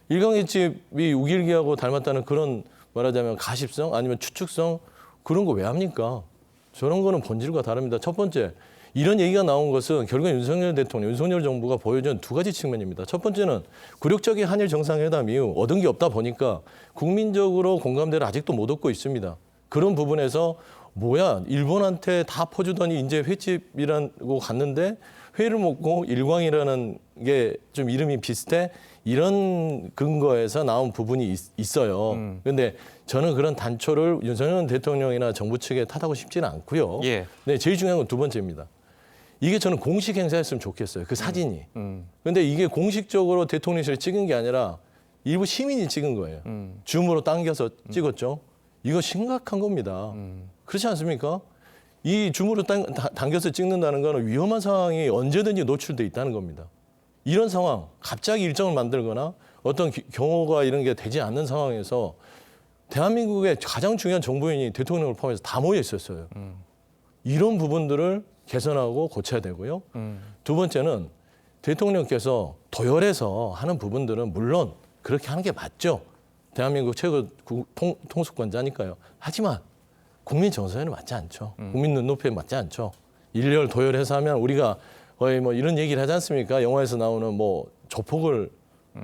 일광횟집이 우길기하고 닮았다는 그런 말하자면 가십성 아니면 추측성 그런 거 왜 합니까? 저런 거는 본질과 다릅니다. 첫 번째, 이런 얘기가 나온 것은 결국 윤석열 대통령, 윤석열 정부가 보여준 두 가지 측면입니다. 첫 번째는 굴욕적인 한일 정상회담 이후 얻은 게 없다 보니까 국민적으로 공감대를 아직도 못 얻고 있습니다. 그런 부분에서 뭐야 일본한테 다 퍼주더니 이제 횟집이라고 갔는데 회를 먹고 일광이라는 게 좀 이름이 비슷해 이런 근거에서 나온 부분이 있어요. 그런데 저는 그런 단초를 윤석열 대통령이나 정부 측에 탓하고 싶지는 않고요. 예. 네, 제일 중요한 건 두 번째입니다. 이게 저는 공식 행사였으면 좋겠어요. 그 사진이. 그런데 이게 공식적으로 대통령실에 찍은 게 아니라 일부 시민이 찍은 거예요. 줌으로 당겨서 찍었죠. 이거 심각한 겁니다. 그렇지 않습니까? 이 줌으로 당겨서 찍는다는 거는 위험한 상황이 언제든지 노출돼 있다는 겁니다. 이런 상황, 갑자기 일정을 만들거나 어떤 경호가 이런 게 되지 않는 상황에서 대한민국의 가장 중요한 정부인이 대통령을 포함해서 다 모여 있었어요. 이런 부분들을 개선하고 고쳐야 되고요. 두 번째는 대통령께서 도열해서 하는 부분들은 물론 그렇게 하는 게 맞죠. 대한민국 최고 통수권자니까요. 하지만 국민 정서에는 맞지 않죠. 국민 눈높이에 맞지 않죠. 일렬 도열해서 하면 우리가 거의 뭐 이런 얘기를 하지 않습니까? 영화에서 나오는 뭐 조폭을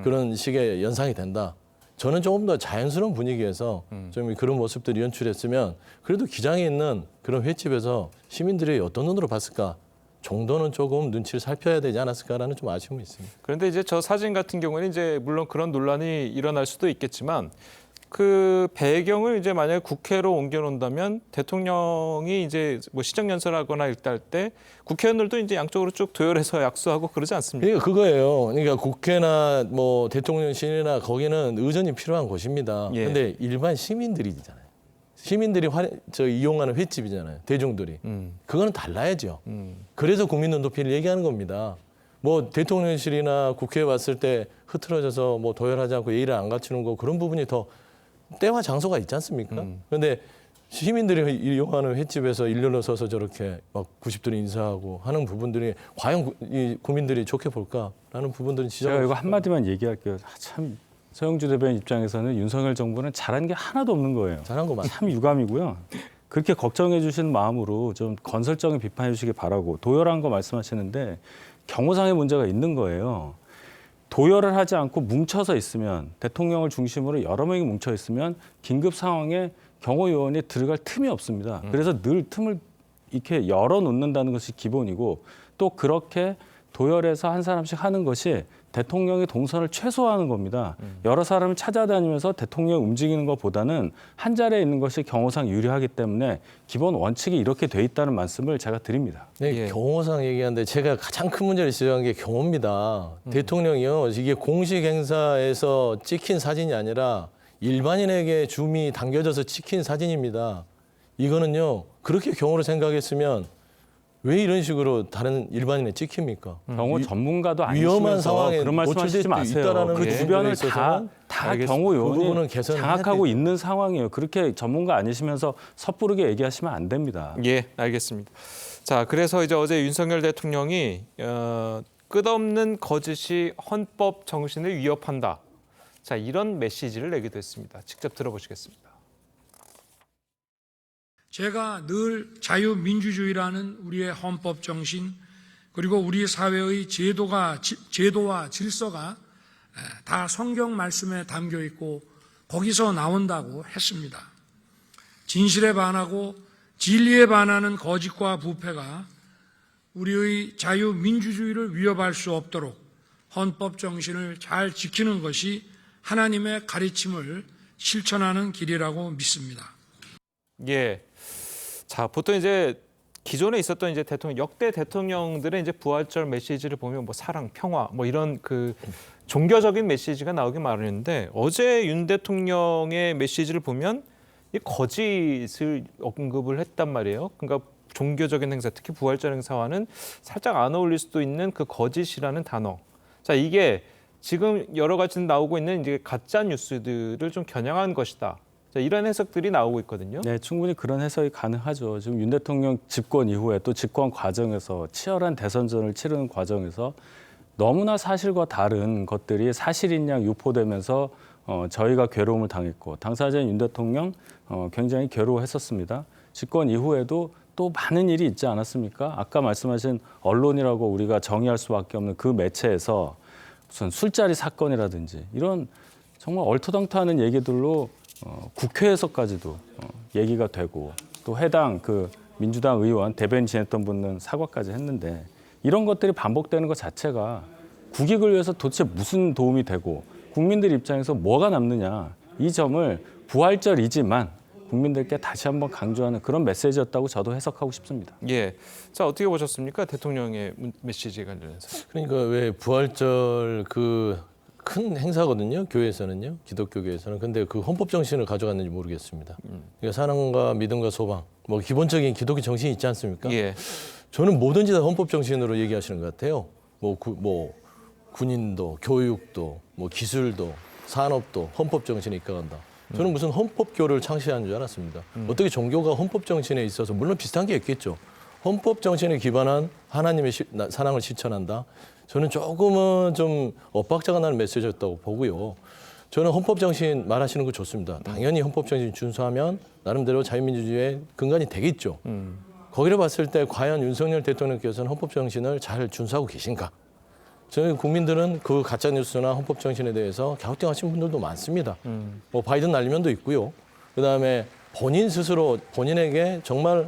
그런 식의 연상이 된다. 저는 조금 더 자연스러운 분위기에서 좀 그런 모습들이 연출했으면 그래도 기장에 있는 그런 횟집에서 시민들이 어떤 눈으로 봤을까 정도는 조금 눈치를 살펴야 되지 않았을까라는 좀 아쉬움이 있습니다. 그런데 이제 저 사진 같은 경우는 이제 물론 그런 논란이 일어날 수도 있겠지만 그 배경을 이제 만약에 국회로 옮겨놓는다면 대통령이 이제 뭐 시정연설하거나 일할 때 국회의원들도 이제 양쪽으로 쭉 도열해서 약수하고 그러지 않습니까? 그러니까 그거예요. 그러니까 국회나 뭐 대통령실이나 거기는 의전이 필요한 곳입니다. 그런데 일반 시민들이잖아요. 시민들이 이용하는 횟집이잖아요. 대중들이. 그거는 달라야죠. 그래서 국민 눈높이를 얘기하는 겁니다. 뭐 대통령실이나 국회에 왔을 때 흐트러져서 뭐 도열하지 않고 예의를 안 갖추는 거 그런 부분이 더 때와 장소가 있지 않습니까? 그런데 시민들이 이용하는 횟집에서 일렬로 서서 저렇게 막 90도로 인사하고 하는 부분들이 과연 이 국민들이 좋게 볼까라는 부분들은 제가 이거 한마디만 얘기할게요. 참 서영주 대변인 입장에서는 윤석열 정부는 잘한 게 하나도 없는 거예요. 잘한 거 맞아요. 참 유감이고요. 그렇게 걱정해 주시는 마음으로 좀 건설적인 비판해 주시기 바라고 도열한 거 말씀하시는데 경호상의 문제가 있는 거예요. 도열을 하지 않고 뭉쳐서 있으면 대통령을 중심으로 여러 명이 뭉쳐 있으면 긴급 상황에 경호요원이 들어갈 틈이 없습니다. 그래서 늘 틈을 이렇게 열어놓는다는 것이 기본이고 또 그렇게 도열해서 한 사람씩 하는 것이 대통령의 동선을 최소화하는 겁니다. 여러 사람을 찾아다니면서 대통령이 움직이는 것보다는 한 자리에 있는 것이 경호상 유리하기 때문에 기본 원칙이 이렇게 돼 있다는 말씀을 제가 드립니다. 네, 경호상 얘기하는데 제가 가장 큰 문제를 지적한 게 경호입니다. 대통령이요. 이게 공식 행사에서 찍힌 사진이 아니라 일반인에게 줌이 당겨져서 찍힌 사진입니다. 이거는요. 그렇게 경호를 생각했으면 왜 이런 식으로 다른 일반인에 찍힙니까? 경호 전문가도 위험한 아니시면서 상황에 그런 말씀하시지 마세요. 그 주변을 다 경호 요원이 장악하고 있는 상황이에요. 그렇게 전문가 아니시면서 섣부르게 얘기하시면 안 됩니다. 예, 알겠습니다. 자, 그래서 이제 어제 윤석열 대통령이 끝없는 거짓이 헌법 정신을 위협한다. 자, 이런 메시지를 내기도 했습니다. 직접 들어보시겠습니다. 제가 늘 자유민주주의라는 우리의 헌법 정신 그리고 우리 사회의 제도와 질서가 다 성경 말씀에 담겨 있고 거기서 나온다고 했습니다. 진실에 반하고 진리에 반하는 거짓과 부패가 우리의 자유민주주의를 위협할 수 없도록 헌법 정신을 잘 지키는 것이 하나님의 가르침을 실천하는 길이라고 믿습니다. 예. 자, 보통 이제 기존에 있었던 이제 역대 대통령들의 이제 부활절 메시지를 보면 뭐 사랑, 평화, 뭐 이런 그 종교적인 메시지가 나오기 마련인데 어제 윤 대통령의 메시지를 보면 이 거짓을 언급을 했단 말이에요. 그러니까 종교적인 행사, 특히 부활절 행사와는 살짝 안 어울릴 수도 있는 그 거짓이라는 단어. 자, 이게 지금 여러 가지 나오고 있는 이제 가짜 뉴스들을 좀 겨냥한 것이다. 자, 이런 해석들이 나오고 있거든요. 네, 충분히 그런 해석이 가능하죠. 지금 윤 대통령 집권 이후에 또 집권 과정에서 치열한 대선전을 치르는 과정에서 너무나 사실과 다른 것들이 사실인 양 유포되면서 저희가 괴로움을 당했고 당사자인 윤 대통령 굉장히 괴로워했었습니다. 집권 이후에도 또 많은 일이 있지 않았습니까? 아까 말씀하신 언론이라고 우리가 정의할 수밖에 없는 그 매체에서 무슨 술자리 사건이라든지 이런 정말 얼토당토하는 얘기들로 국회에서까지도 얘기가 되고 또 해당 그 민주당 의원 대변인 지냈던 분은 사과까지 했는데 이런 것들이 반복되는 것 자체가 국익을 위해서 도대체 무슨 도움이 되고 국민들 입장에서 뭐가 남느냐 이 점을 부활절이지만 국민들께 다시 한번 강조하는 그런 메시지였다고 저도 해석하고 싶습니다. 예. 자, 어떻게 보셨습니까? 대통령의 메시지에 관련해서. 그러니까 왜 부활절 그 큰 행사거든요. 교회에서는요. 기독교계에서는. 근데 그 헌법 정신을 가져갔는지 모르겠습니다. 그러니까 사랑과 믿음과 소망. 뭐 기본적인 기독교 정신이 있지 않습니까? 예. 저는 뭐든지 다 헌법 정신으로 얘기하시는 것 같아요. 뭐 군인도, 교육도, 뭐 기술도, 산업도 헌법 정신에 입각한다. 저는 무슨 헌법교를 창시한 줄 알았습니다. 어떻게 종교가 헌법 정신에 있어서 물론 비슷한 게 있겠죠. 헌법 정신에 기반한 하나님의 사랑을 실천한다. 저는 조금은 좀 엇박자가 나는 메시지였다고 보고요. 저는 헌법 정신 말하시는 거 좋습니다. 당연히 헌법 정신 준수하면 나름대로 자유민주주의의 근간이 되겠죠. 거기를 봤을 때 과연 윤석열 대통령께서는 헌법 정신을 잘 준수하고 계신가? 저희 국민들은 그 가짜 뉴스나 헌법 정신에 대해서 갸우뚱하신 분들도 많습니다. 뭐 바이든 날리면도 있고요. 그다음에 본인 스스로 본인에게 정말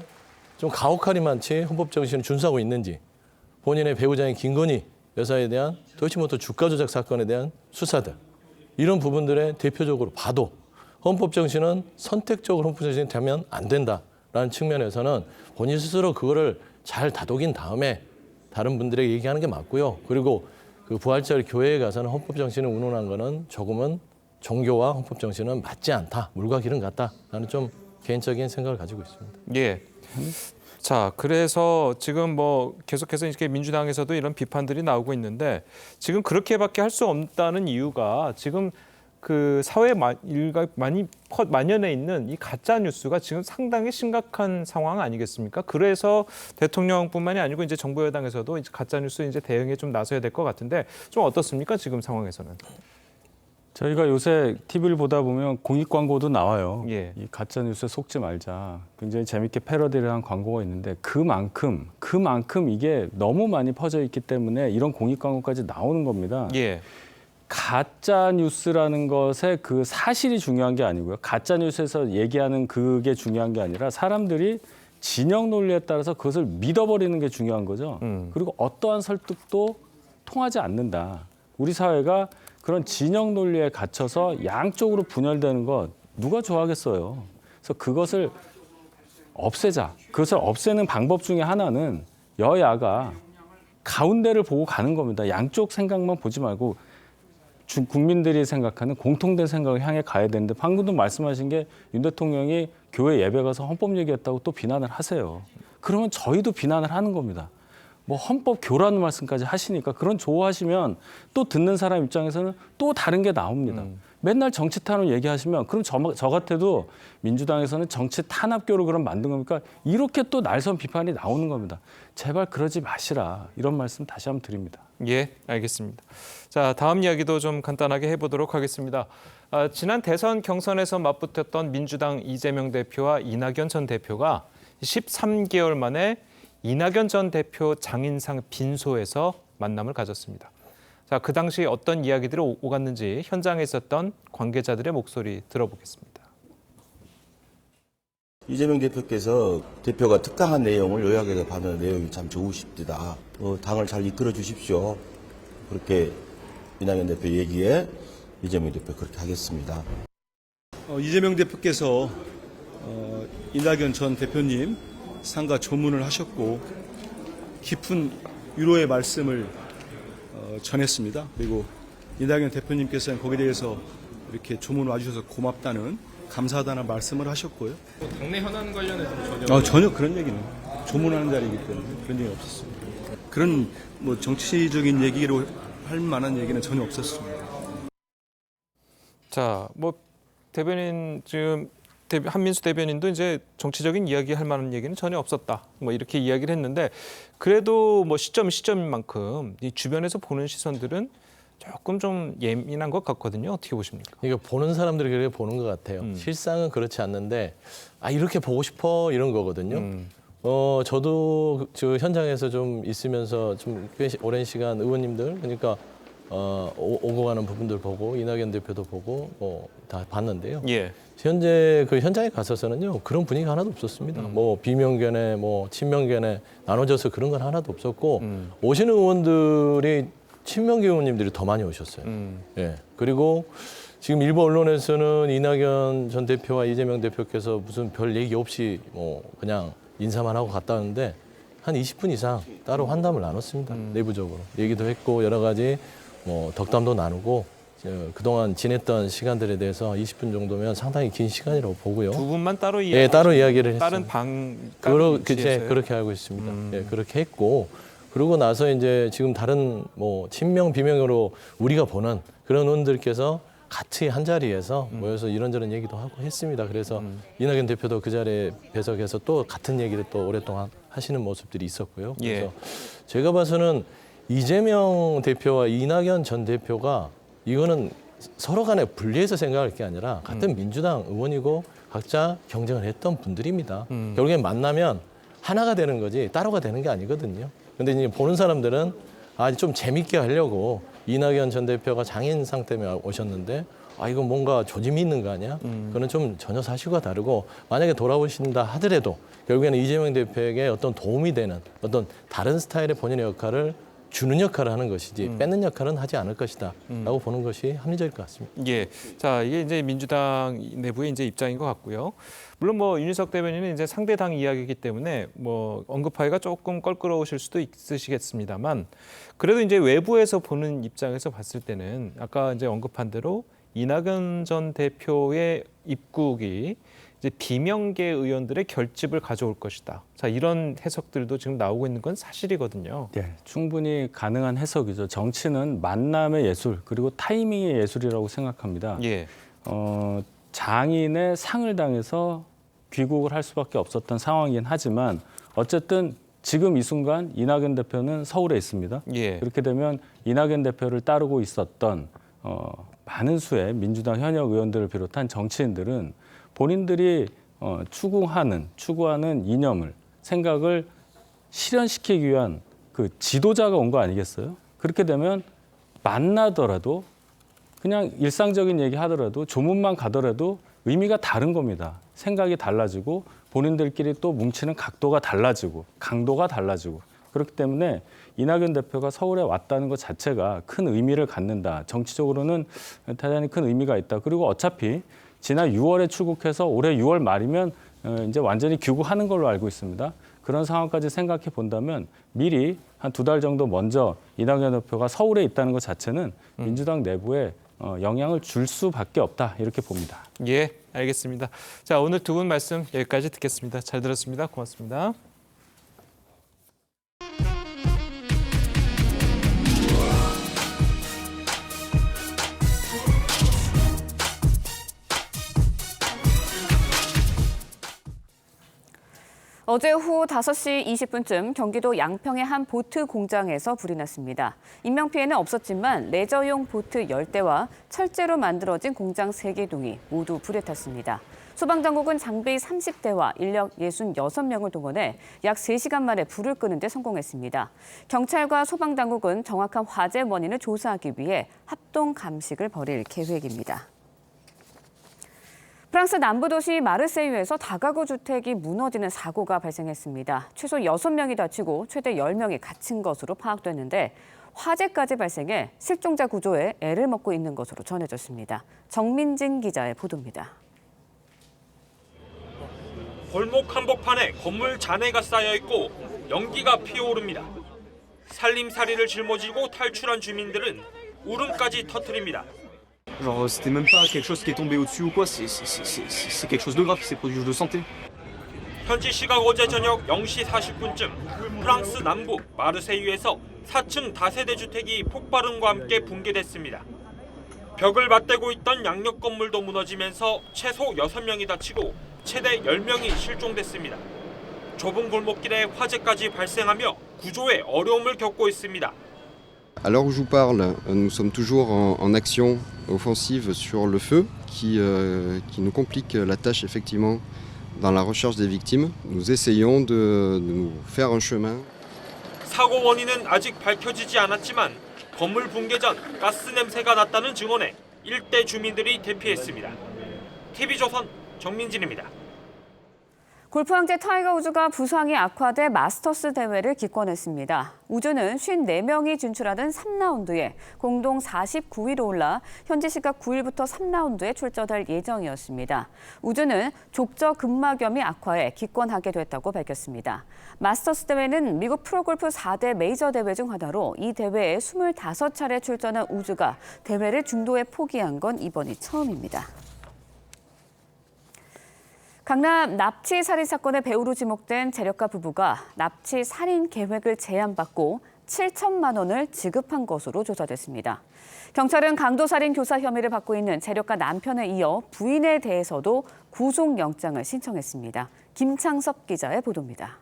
좀 가혹하리만치 헌법 정신을 준수하고 있는지, 본인의 배우자인 김건희 여사에 대한 도이치모터 주가 조작 사건에 대한 수사들, 이런 부분들의 대표적으로 봐도 헌법 정신은 선택적으로 헌법 정신이 되면 안 된다라는 측면에서는 본인 스스로 그거를 잘 다독인 다음에 다른 분들에게 얘기하는 게 맞고요. 그리고 그 부활절 교회에 가서는 헌법 정신을 운운한 거는 조금은 종교와 헌법 정신은 맞지 않다, 물과 기름 같다라는 좀 개인적인 생각을 가지고 있습니다. 예. 자, 그래서 지금 뭐 계속해서 이렇게 민주당에서도 이런 비판들이 나오고 있는데 지금 그렇게밖에 할 수 없다는 이유가 지금 그 사회 일각 많이 만연해 있는 이 가짜 뉴스가 지금 상당히 심각한 상황 아니겠습니까? 그래서 대통령뿐만이 아니고 이제 정부 여당에서도 이제 가짜 뉴스 이제 대응에 좀 나서야 될 것 같은데 좀 어떻습니까? 지금 상황에서는. 저희가 요새 TV를 보다 보면 공익 광고도 나와요. 예. 이 가짜 뉴스에 속지 말자. 굉장히 재밌게 패러디를 한 광고가 있는데 그만큼 이게 너무 많이 퍼져 있기 때문에 이런 공익 광고까지 나오는 겁니다. 예. 가짜 뉴스라는 것의 그 사실이 중요한 게 아니고요. 가짜 뉴스에서 얘기하는 그게 중요한 게 아니라 사람들이 진영 논리에 따라서 그것을 믿어버리는 게 중요한 거죠. 그리고 어떠한 설득도 통하지 않는다. 우리 사회가 그런 진영 논리에 갇혀서 양쪽으로 분열되는 것 누가 좋아하겠어요. 그래서 그것을 없애자. 그것을 없애는 방법 중에 하나는 여야가 가운데를 보고 가는 겁니다. 양쪽 생각만 보지 말고 국민들이 생각하는 공통된 생각을 향해 가야 되는데 방금도 말씀하신 게 윤 대통령이 교회 예배 가서 헌법 얘기했다고 또 비난을 하세요. 그러면 저희도 비난을 하는 겁니다. 뭐 헌법 교라는 말씀까지 하시니까 그런 조어하시면 또 듣는 사람 입장에서는 또 다른 게 나옵니다. 맨날 정치 탄압 얘기하시면 그럼 저 같아도 민주당에서는 정치 탄압교로 그럼 만든 겁니까? 이렇게 또 날선 비판이 나오는 겁니다. 제발 그러지 마시라. 이런 말씀 다시 한번 드립니다. 예, 알겠습니다. 자, 다음 이야기도 좀 간단하게 해보도록 하겠습니다. 지난 대선 경선에서 맞붙었던 민주당 이재명 대표와 이낙연 전 대표가 13개월 만에 이낙연 전 대표 장인상 빈소에서 만남을 가졌습니다. 자, 그 당시 어떤 이야기들이 오갔는지 현장에 있었던 관계자들의 목소리 들어보겠습니다. 이재명 대표께서 대표가 특강한 내용을 요약해서 받는 내용이 참 좋으십니다. 당을 잘 이끌어 주십시오. 그렇게 이낙연 대표 얘기에 이재명 대표 그렇게 하겠습니다. 이재명 대표께서 이낙연 전 대표님 상가 조문을 하셨고 깊은 위로의 말씀을 전했습니다. 그리고 이낙연 대표님께서는 거기에 대해서 이렇게 조문을 와주셔서 고맙다는 감사하다는 말씀을 하셨고요. 당내 현안 관련해서 전혀 그런 얘기는 조문하는 자리이기 때문에 그런 얘기 없었습니다. 그런 뭐 정치적인 얘기로 할 만한 얘기는 전혀 없었습니다. 자, 뭐 대변인 지금 한민수 대변인도 이제 정치적인 이야기 할 만한 얘기는 전혀 없었다. 뭐 이렇게 이야기를 했는데 그래도 뭐 시점인 만큼 이 주변에서 보는 시선들은 조금 좀 예민한 것 같거든요. 어떻게 보십니까? 이거 보는 사람들이 그렇게 보는 것 같아요. 실상은 그렇지 않는데 이렇게 보고 싶어 이런 거거든요. 저도 저 현장에서 좀 있으면서 좀 꽤 오랜 시간 의원님들 그러니까 오고 가는 부분들 보고 이낙연 대표도 보고 다 봤는데요. 예. 현재 그 현장에 갔어서는요 그런 분위기가 하나도 없었습니다. 뭐 비명견에 뭐 친명견에 나눠져서 그런 건 하나도 없었고 오시는 의원들이 친명계 의원님들이 더 많이 오셨어요. 예. 그리고 지금 일부 언론에서는 이낙연 전 대표와 이재명 대표께서 무슨 별 얘기 없이 뭐 그냥 인사만 하고 갔다는데 한 20분 이상 따로 환담을 나눴습니다. 내부적으로 얘기도 했고 여러 가지 뭐 덕담도 나누고 그동안 지냈던 시간들에 대해서 20분 정도면 상당히 긴 시간이라고 보고요. 두 분만 따로 따로 이야기를 했어요. 다른 방 그렇게 알고 있습니다. 예, 그렇게 했고 그러고 나서 이제 지금 다른 뭐 친명 비명으로 우리가 보는 그런 의원들께서 같이 한 자리에서 모여서 이런저런 얘기도 하고 했습니다. 그래서 이낙연 대표도 그 자리에 배석해서 또 같은 얘기를 또 오랫동안 하시는 모습들이 있었고요. 그래서 제가 봐서는 이재명 대표와 이낙연 전 대표가 이거는 서로 간에 분리해서 생각할 게 아니라 같은 민주당 의원이고 각자 경쟁을 했던 분들입니다. 결국엔 만나면 하나가 되는 거지 따로가 되는 게 아니거든요. 근데 이제 보는 사람들은 좀 재밌게 하려고 이낙연 전 대표가 장인상 때문에 오셨는데 이거 뭔가 조짐이 있는 거 아니야? 그건 좀 전혀 사실과 다르고 만약에 돌아오신다 하더라도 결국에는 이재명 대표에게 어떤 도움이 되는 어떤 다른 스타일의 본인의 역할을 주는 역할을 하는 것이지 뺏는 역할은 하지 않을 것이다 라고 보는 것이 합리적일 것 같습니다. 예. 자, 이게 이제 민주당 내부의 이제 입장인 것 같고요. 물론 뭐 윤희석 대변인은 이제 상대 당 이야기이기 때문에 뭐 언급하기가 조금 껄끄러우실 수도 있으시겠습니다만 그래도 이제 외부에서 보는 입장에서 봤을 때는 아까 이제 언급한 대로 이낙연 전 대표의 입국이 이제 비명계 의원들의 결집을 가져올 것이다. 자, 이런 해석들도 지금 나오고 있는 건 사실이거든요. 네, 충분히 가능한 해석이죠. 정치는 만남의 예술 그리고 타이밍의 예술이라고 생각합니다. 예. 장인의 상을 당해서 귀국을 할 수밖에 없었던 상황이긴 하지만 어쨌든 지금 이 순간 이낙연 대표는 서울에 있습니다. 예. 그렇게 되면 이낙연 대표를 따르고 있었던 많은 수의 민주당 현역 의원들을 비롯한 정치인들은 본인들이 추구하는 이념을 생각을 실현시키기 위한 그 지도자가 온 거 아니겠어요? 그렇게 되면 만나더라도 그냥 일상적인 얘기 하더라도 조문만 가더라도 의미가 다른 겁니다. 생각이 달라지고 본인들끼리 또 뭉치는 각도가 달라지고 강도가 달라지고 그렇기 때문에 이낙연 대표가 서울에 왔다는 것 자체가 큰 의미를 갖는다. 정치적으로는 대단히 큰 의미가 있다. 그리고 어차피 지난 6월에 출국해서 올해 6월 말이면 이제 완전히 귀국하는 걸로 알고 있습니다. 그런 상황까지 생각해 본다면 미리 한 2달 정도 먼저 이낙연 대표가 서울에 있다는 것 자체는 민주당 내부에 영향을 줄 수밖에 없다. 이렇게 봅니다. 예, 알겠습니다. 자, 오늘 두 분 말씀 여기까지 듣겠습니다. 잘 들었습니다. 고맙습니다. 어제 오후 5시 20분쯤 경기도 양평의 한 보트 공장에서 불이 났습니다. 인명피해는 없었지만 레저용 보트 10대와 철제로 만들어진 공장 3개동이 모두 불에 탔습니다. 소방당국은 장비 30대와 인력 66명을 동원해 약 3시간 만에 불을 끄는 데 성공했습니다. 경찰과 소방당국은 정확한 화재 원인을 조사하기 위해 합동 감식을 벌일 계획입니다. 프랑스 남부 도시 마르세유에서 다가구 주택이 무너지는 사고가 발생했습니다. 최소 6명이 다치고 최대 10명이 갇힌 것으로 파악됐는데 화재까지 발생해 실종자 구조에 애를 먹고 있는 것으로 전해졌습니다. 정민진 기자의 보도입니다. 골목 한복판에 건물 잔해가 쌓여 있고 연기가 피어오릅니다. 살림살이를 짊어지고 탈출한 주민들은 울음까지 터뜨립니다. Genre, c'était même pas quelque chose qui est tombé au-dessus ou quoi, c'est quelque chose de grave qui s'est produit, je le sentais. 현지 시각 어제 저녁 0시 40분쯤 프랑스 남부 마르세유에서 4층 다세대 주택이 폭발음과 함께 붕괴됐습니다. 벽을 맞대고 있던 양옆 건물도 무너지면서 최소 6명이 다치고 최대 10명이 실종됐습니다. 좁은 골목길에 화재까지 발생하며 구조에 어려움을 겪고 있습니다. À l'heure où je vous parle, nous sommes toujours en action offensive sur le feu qui nous complique la tâche effectivement dans la recherche des victimes. Nous essayons de nous faire un chemin. 사고 원인은 아직 밝혀지지 않았지만 건물 붕괴 전 가스 냄새가 났다는 증언에 일대 주민들이 대피했습니다. TV조선 정민진입니다. 골프 황제 타이거 우즈가 부상이 악화돼 마스터스 대회를 기권했습니다. 우즈는 54명이 진출하던 3라운드에 공동 49위로 올라 현지 시각 9일부터 3라운드에 출전할 예정이었습니다. 우즈는 족저 근막염이 악화해 기권하게 됐다고 밝혔습니다. 마스터스 대회는 미국 프로골프 4대 메이저 대회 중 하나로 이 대회에 25차례 출전한 우즈가 대회를 중도에 포기한 건 이번이 처음입니다. 강남 납치 살인 사건의 배우로 지목된 재력가 부부가 납치 살인 계획을 제안받고 7천만 원을 지급한 것으로 조사됐습니다. 경찰은 강도살인 교사 혐의를 받고 있는 재력가 남편에 이어 부인에 대해서도 구속영장을 신청했습니다. 김창섭 기자의 보도입니다.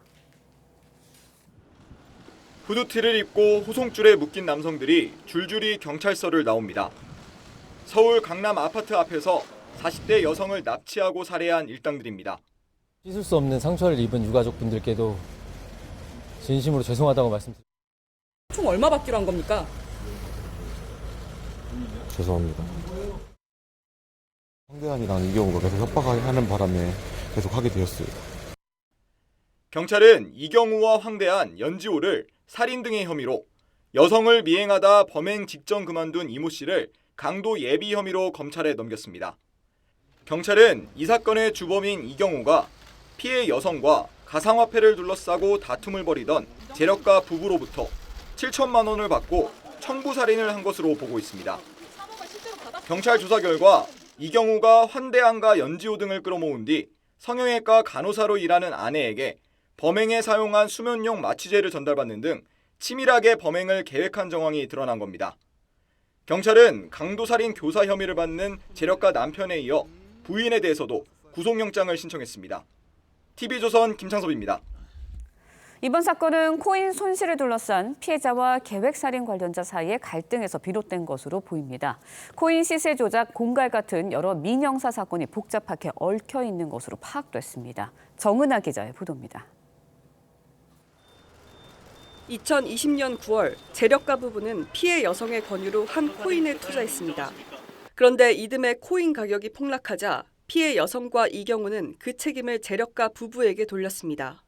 후드티를 입고 호송줄에 묶인 남성들이 줄줄이 경찰서를 나옵니다. 서울 강남 아파트 앞에서 40대 여성을 납치하고 살해한 일당들입니다. 씻을 수 없는 상처를 입은 유가족분들께도 진심으로 죄송하다고 말씀드립니다. 총 얼마 받기로 한 겁니까? 죄송합니다. 황대한이랑 이경우가 계속 협박하는 바람에 계속 하게 되었습니다. 경찰은 이경우와 황대한, 연지호를 살인 등의 혐의로, 여성을 미행하다 범행 직전 그만둔 이모 씨를 강도 예비 혐의로 검찰에 넘겼습니다. 경찰은 이 사건의 주범인 이경우가 피해 여성과 가상화폐를 둘러싸고 다툼을 벌이던 재력가 부부로부터 7천만 원을 받고 청부 살인을 한 것으로 보고 있습니다. 경찰 조사 결과 이경우가 황대한과 연지호 등을 끌어모은 뒤 성형외과 간호사로 일하는 아내에게 범행에 사용한 수면용 마취제를 전달받는 등 치밀하게 범행을 계획한 정황이 드러난 겁니다. 경찰은 강도살인 교사 혐의를 받는 재력가 남편에 이어 부인에 대해서도 구속영장을 신청했습니다. TV조선 김창섭입니다. 이번 사건은 코인 손실을 둘러싼 피해자와 계획살인 관련자 사이의 갈등에서 비롯된 것으로 보입니다. 코인 시세 조작, 공갈 같은 여러 민형사 사건이 복잡하게 얽혀 있는 것으로 파악됐습니다. 정은아 기자의 보도입니다. 2020년 9월 재력가 부부는 피해 여성의 권유로 한 코인에 투자했습니다. 그런데 이듬해 코인 가격이 폭락하자 피해 여성과 이경우는 그 책임을 재력가 부부에게 돌렸습니다.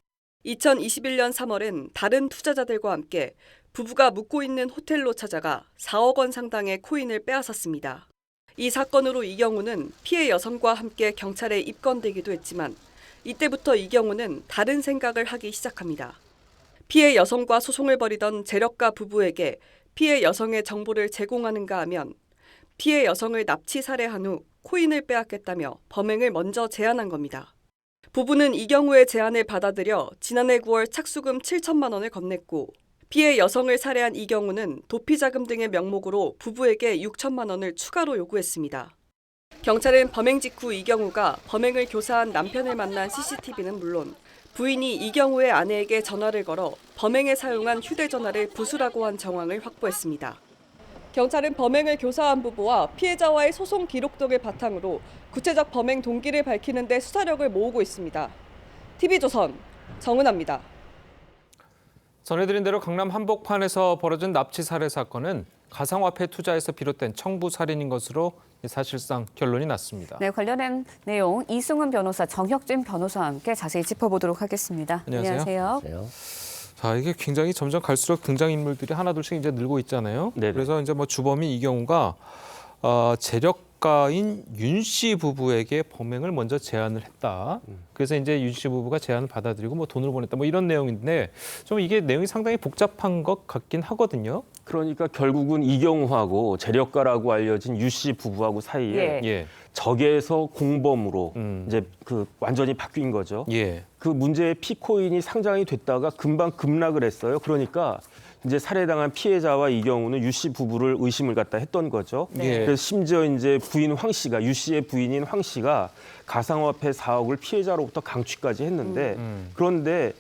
2021년 3월엔 다른 투자자들과 함께 부부가 묵고 있는 호텔로 찾아가 4억 원 상당의 코인을 빼앗았습니다. 이 사건으로 이경우는 피해 여성과 함께 경찰에 입건되기도 했지만 이때부터 이경우는 다른 생각을 하기 시작합니다. 피해 여성과 소송을 벌이던 재력가 부부에게 피해 여성의 정보를 제공하는가 하면 피해 여성을 납치 살해한 후 코인을 빼앗겠다며 범행을 먼저 제안한 겁니다. 부부는 이경우의 제안을 받아들여 지난해 9월 착수금 7천만 원을 건넸고 피해 여성을 살해한 이경우는 도피자금 등의 명목으로 부부에게 6천만 원을 추가로 요구했습니다. 경찰은 범행 직후 이경우가 범행을 교사한 남편을 만난 CCTV는 물론 부인이 이경우의 아내에게 전화를 걸어 범행에 사용한 휴대전화를 부수라고 한 정황을 확보했습니다. 경찰은 범행을 교사한 부부와 피해자와의 소송 기록 등을 바탕으로 구체적 범행 동기를 밝히는 데 수사력을 모으고 있습니다. TV조선 정은아입니다. 전해드린 대로 강남 한복판에서 벌어진 납치 살해 사건은 가상화폐 투자에서 비롯된 청부 살인인 것으로 사실상 결론이 났습니다. 네, 관련된 내용 이승훈 변호사, 정혁진 변호사와 함께 자세히 짚어보도록 하겠습니다. 안녕하세요. 자, 이게 굉장히 점점 갈수록 등장인물들이 하나둘씩 이제 늘고 있잖아요. 네네. 그래서 이제 뭐 주범인 이경우가 재력가인 윤 씨 부부에게 범행을 먼저 제안을 했다. 그래서 이제 윤 씨 부부가 제안을 받아들이고 뭐 돈을 보냈다. 뭐 이런 내용인데 좀 이게 내용이 상당히 복잡한 것 같긴 하거든요. 그러니까 결국은 이경우하고 재력가라고 알려진 유 씨 부부하고 사이에 적에서 공범으로 이제 그 완전히 바뀐 거죠. 그 문제의 피코인이 상장이 됐다가 금방 급락을 했어요. 그러니까 이제 살해당한 피해자와 이경우는 유 씨 부부를 의심을 갖다 했던 거죠. 그래서 심지어 이제 부인 황 씨가 유 씨의 부인인 황 씨가 가상화폐 4억을 피해자로부터 강취까지 했는데 그런데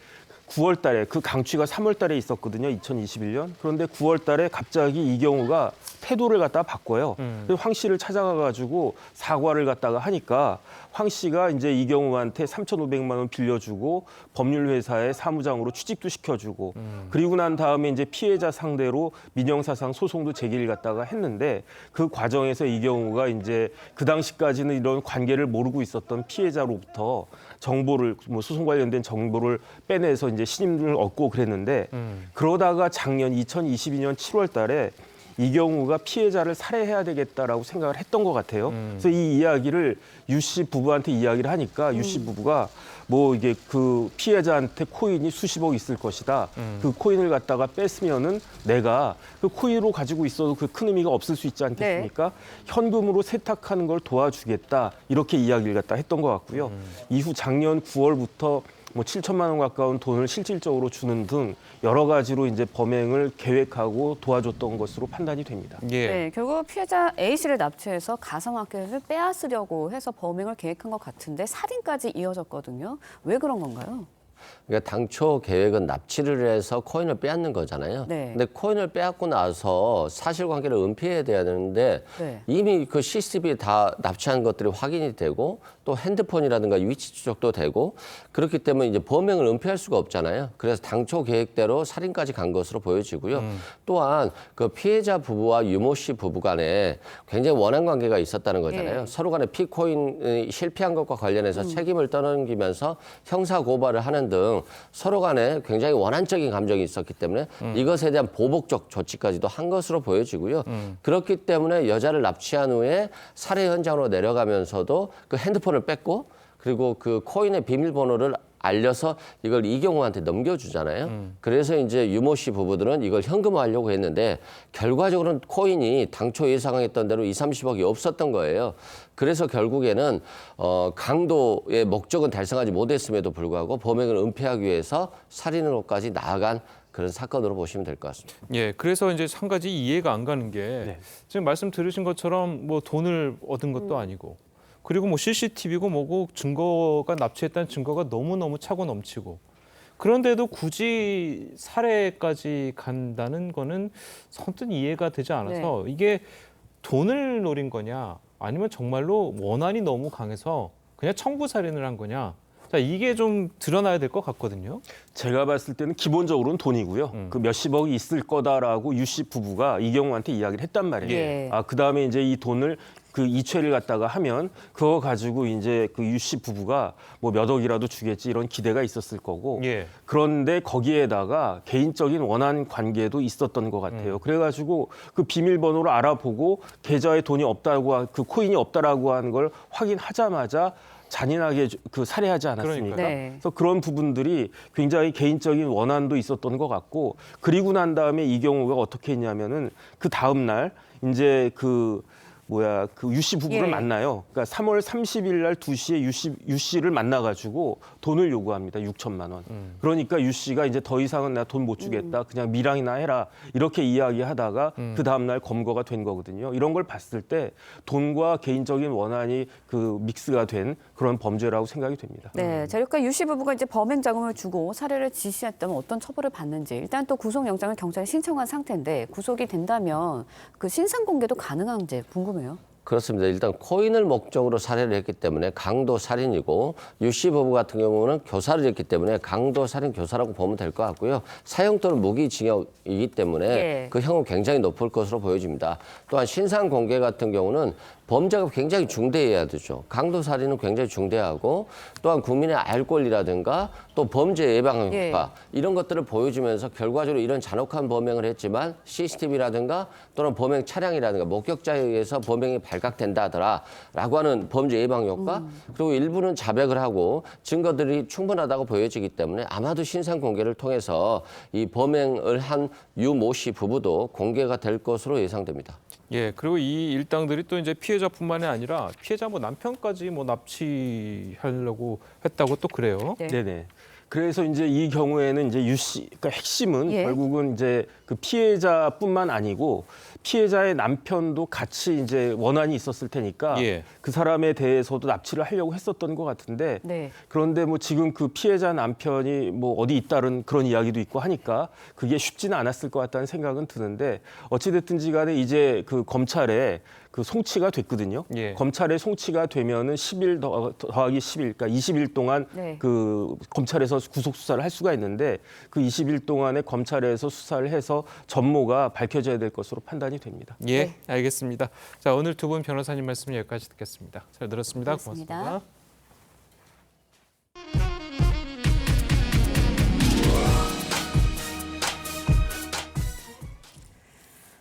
9월 달에 그 강취가 3월 달에 있었거든요. 2021년. 그런데 9월 달에 갑자기 이경우가 태도를 갖다가 바꿔요. 그래서 황 씨를 찾아가 가지고 사과를 갖다가 하니까 황 씨가 이제 이경우한테 3,500만 원 빌려주고 법률 회사에 사무장으로 취직도 시켜주고 그리고 난 다음에 이제 피해자 상대로 민형사상 소송도 제기를 갖다가 했는데 그 과정에서 이경우가 이제 그 당시까지는 이런 관계를 모르고 있었던 피해자로부터 정보를 뭐 소송 관련된 정보를 빼내서 이제 신임을 얻고 그랬는데 그러다가 작년 2022년 7월 달에 이경우가 피해자를 살해해야 되겠다라고 생각을 했던 것 같아요. 그래서 이 이야기를 유 씨 부부한테 이야기를 하니까 유 씨 부부가 뭐 이게 그 피해자한테 코인이 수십억 있을 것이다. 그 코인을 갖다가 뺐으면은 내가 그 코인으로 가지고 있어도 그 큰 의미가 없을 수 있지 않겠습니까? 현금으로 세탁하는 걸 도와주겠다. 이렇게 이야기를 갖다 했던 것 같고요. 이후 작년 9월부터 뭐 7천만 원 가까운 돈을 실질적으로 주는 등 여러 가지로 이제 범행을 계획하고 도와줬던 것으로 판단이 됩니다. 네, 결국 피해자 A 씨를 납치해서 가상화폐를 빼앗으려고 해서 범행을 계획한 것 같은데 살인까지 이어졌거든요. 왜 그런 건가요? 그러니까 당초 계획은 납치를 해서 코인을 빼앗는 거잖아요. 네. 근데 코인을 빼앗고 나서 사실관계를 은폐해야 되는데 네. 이미 그 CCTV에 다 납치한 것들이 확인이 되고 또 핸드폰이라든가 위치 추적도 되고 그렇기 때문에 이제 범행을 은폐할 수가 없잖아요. 그래서 당초 계획대로 살인까지 간 것으로 보여지고요. 또한 그 피해자 부부와 유모 씨 부부 간에 굉장히 원한 관계가 있었다는 거잖아요. 예. 서로 간에 피코인이 실패한 것과 관련해서 책임을 떠넘기면서 형사 고발을 하는 등 서로 간에 굉장히 원한적인 감정이 있었기 때문에 이것에 대한 보복적 조치까지도 한 것으로 보여지고요. 그렇기 때문에 여자를 납치한 후에 살해 현장으로 내려가면서도 그 핸드폰을 뺐고 그리고 그 코인의 비밀번호를 알려서 이걸 이경호한테 넘겨주잖아요. 그래서 이제 유모 씨 부부들은 이걸 현금화하려고 했는데 결과적으로는 코인이 당초 예상했던 대로 20-30억이 없었던 거예요. 그래서 결국에는 강도의 목적은 달성하지 못했음에도 불구하고 범행을 은폐하기 위해서 살인으로까지 나아간 그런 사건으로 보시면 될 것 같습니다. 예, 그래서 이제 한 가지 이해가 안 가는 게 지금 말씀 들으신 것처럼 뭐 돈을 얻은 것도 아니고 그리고 뭐 CCTV고 뭐고 증거가 납치했다는 증거가 너무너무 차고 넘치고 그런데도 굳이 살해까지 간다는 거는 선뜻 이해가 되지 않아서 이게 돈을 노린 거냐 아니면 정말로 원한이 너무 강해서 그냥 청부 살인을 한 거냐. 자, 이게 좀 드러나야 될 것 같거든요. 제가 봤을 때는 기본적으로는 돈이고요. 그 몇십억이 있을 거다라고 유 씨 부부가 이경호한테 이야기를 했단 말이에요. 예. 그다음에 이제 이 돈을 그 이체를 갖다가 하면 그거 가지고 이제 그 유 씨 부부가 뭐 몇 억이라도 주겠지 이런 기대가 있었을 거고 그런데 거기에다가 개인적인 원한 관계도 있었던 것 같아요. 그래가지고 그 비밀번호를 알아보고 계좌에 돈이 없다고 그 코인이 없다라고 하는 걸 확인하자마자 잔인하게 그 살해하지 않았습니까? 그래서 그런 부분들이 굉장히 개인적인 원한도 있었던 것 같고 그리고 난 다음에 이경호가 어떻게 했냐면은 그 다음 날 이제 그 유 씨 부부를 만나요. 그러니까 3월 30일 날 2시에 유 씨를 만나가지고 돈을 요구합니다. 6천만 원. 그러니까 유 씨가 이제 더 이상은 내가 돈 못 주겠다. 그냥 밀항이나 해라. 이렇게 이야기하다가 그 다음 날 검거가 된 거거든요. 이런 걸 봤을 때 돈과 개인적인 원한이 그 믹스가 된 그런 범죄라고 생각이 됩니다. 네, 재력가 유 씨 부부가 이제 범행 자금을 주고 살해를 지시했다면 어떤 처벌을 받는지 일단 또 구속영장을 경찰에 신청한 상태인데 구속이 된다면 그 신상 공개도 가능한지 궁금해요. 그렇습니다. 일단 코인을 목적으로 살해를 했기 때문에 강도 살인이고 유 씨 부부 같은 경우는 교사를 했기 때문에 강도 살인 교사라고 보면 될 것 같고요. 사형 또는 무기징역이기 때문에 그 형은 굉장히 높을 것으로 보여집니다. 또한 신상 공개 같은 경우는 범죄가 굉장히 중대해야 되죠. 강도 살인은 굉장히 중대하고 또한 국민의 알 권리라든가 또 범죄 예방 효과 이런 것들을 보여주면서 결과적으로 이런 잔혹한 범행을 했지만 CCTV라든가 또는 범행 차량이라든가 목격자에 의해서 범행이 발각된다더라라고 하는 범죄 예방 효과 그리고 일부는 자백을 하고 증거들이 충분하다고 보여지기 때문에 아마도 신상 공개를 통해서 이 범행을 한 유모 씨 부부도 공개가 될 것으로 예상됩니다. 예, 그리고 이 일당들이 또 이제 피해자뿐만이 아니라 피해자 뭐 남편까지 뭐 납치하려고 했다고 또 그래요. 네네. 그래서 이제 이 경우에는 이제 유 씨, 그러니까 핵심은 결국은 이제 그 피해자뿐만 아니고 피해자의 남편도 같이 이제 원한이 있었을 테니까 그 사람에 대해서도 납치를 하려고 했었던 것 같은데 그런데 뭐 지금 그 피해자 남편이 뭐 어디 있다는 그런 이야기도 있고 하니까 그게 쉽지는 않았을 것 같다는 생각은 드는데 어찌됐든지 간에 이제 그 검찰에 그 송치가 됐거든요. 검찰에 송치가 되면은 10일 더하기 10일, 그러니까 20일 동안 그 검찰에서 구속 수사를 할 수가 있는데 그 20일 동안에 검찰에서 수사를 해서 전모가 밝혀져야 될 것으로 판단이 됩니다. 예, 알겠습니다. 자, 오늘 두 분 변호사님 말씀 여기까지 듣겠습니다. 잘 들었습니다. 고맙습니다.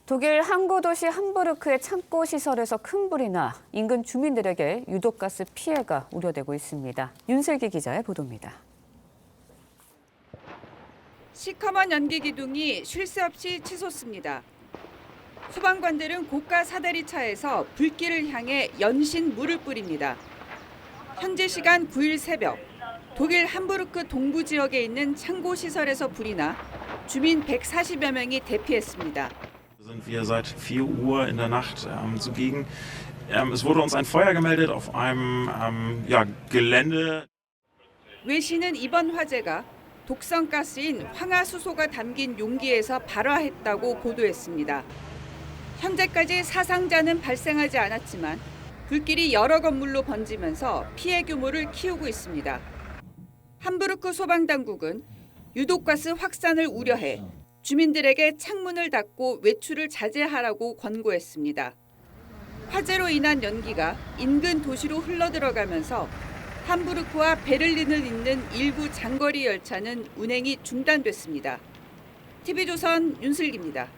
독일 항구 도시 함부르크의 창고 시설에서 큰 불이 나 인근 주민들에게 유독가스 피해가 우려되고 있습니다. 윤슬기 기자의 보도입니다. 시커먼 연기 기둥이 쉴 새 없이 치솟습니다. 소방관들은 고가 사다리 차에서 불길을 향해 연신 물을 뿌립니다. 현지 시간 9일 새벽 독일 함부르크 동부 지역에 있는 창고 시설에서 불이 나 주민 140여 명이 대피했습니다. Sind wir seit 4 Uhr in der Nacht zugegen. Es wurde uns ein Feuer gemeldet auf einem Gelände. 외신은 이번 화재가 독성 가스인 황화수소가 담긴 용기에서 발화했다고 보도했습니다. 현재까지 사상자는 발생하지 않았지만 불길이 여러 건물로 번지면서 피해 규모를 키우고 있습니다. 함부르크 소방당국은 유독가스 확산을 우려해 주민들에게 창문을 닫고 외출을 자제하라고 권고했습니다. 화재로 인한 연기가 인근 도시로 흘러들어가면서 함부르크와 베를린을 잇는 일부 장거리 열차는 운행이 중단됐습니다. TV조선 윤슬기입니다.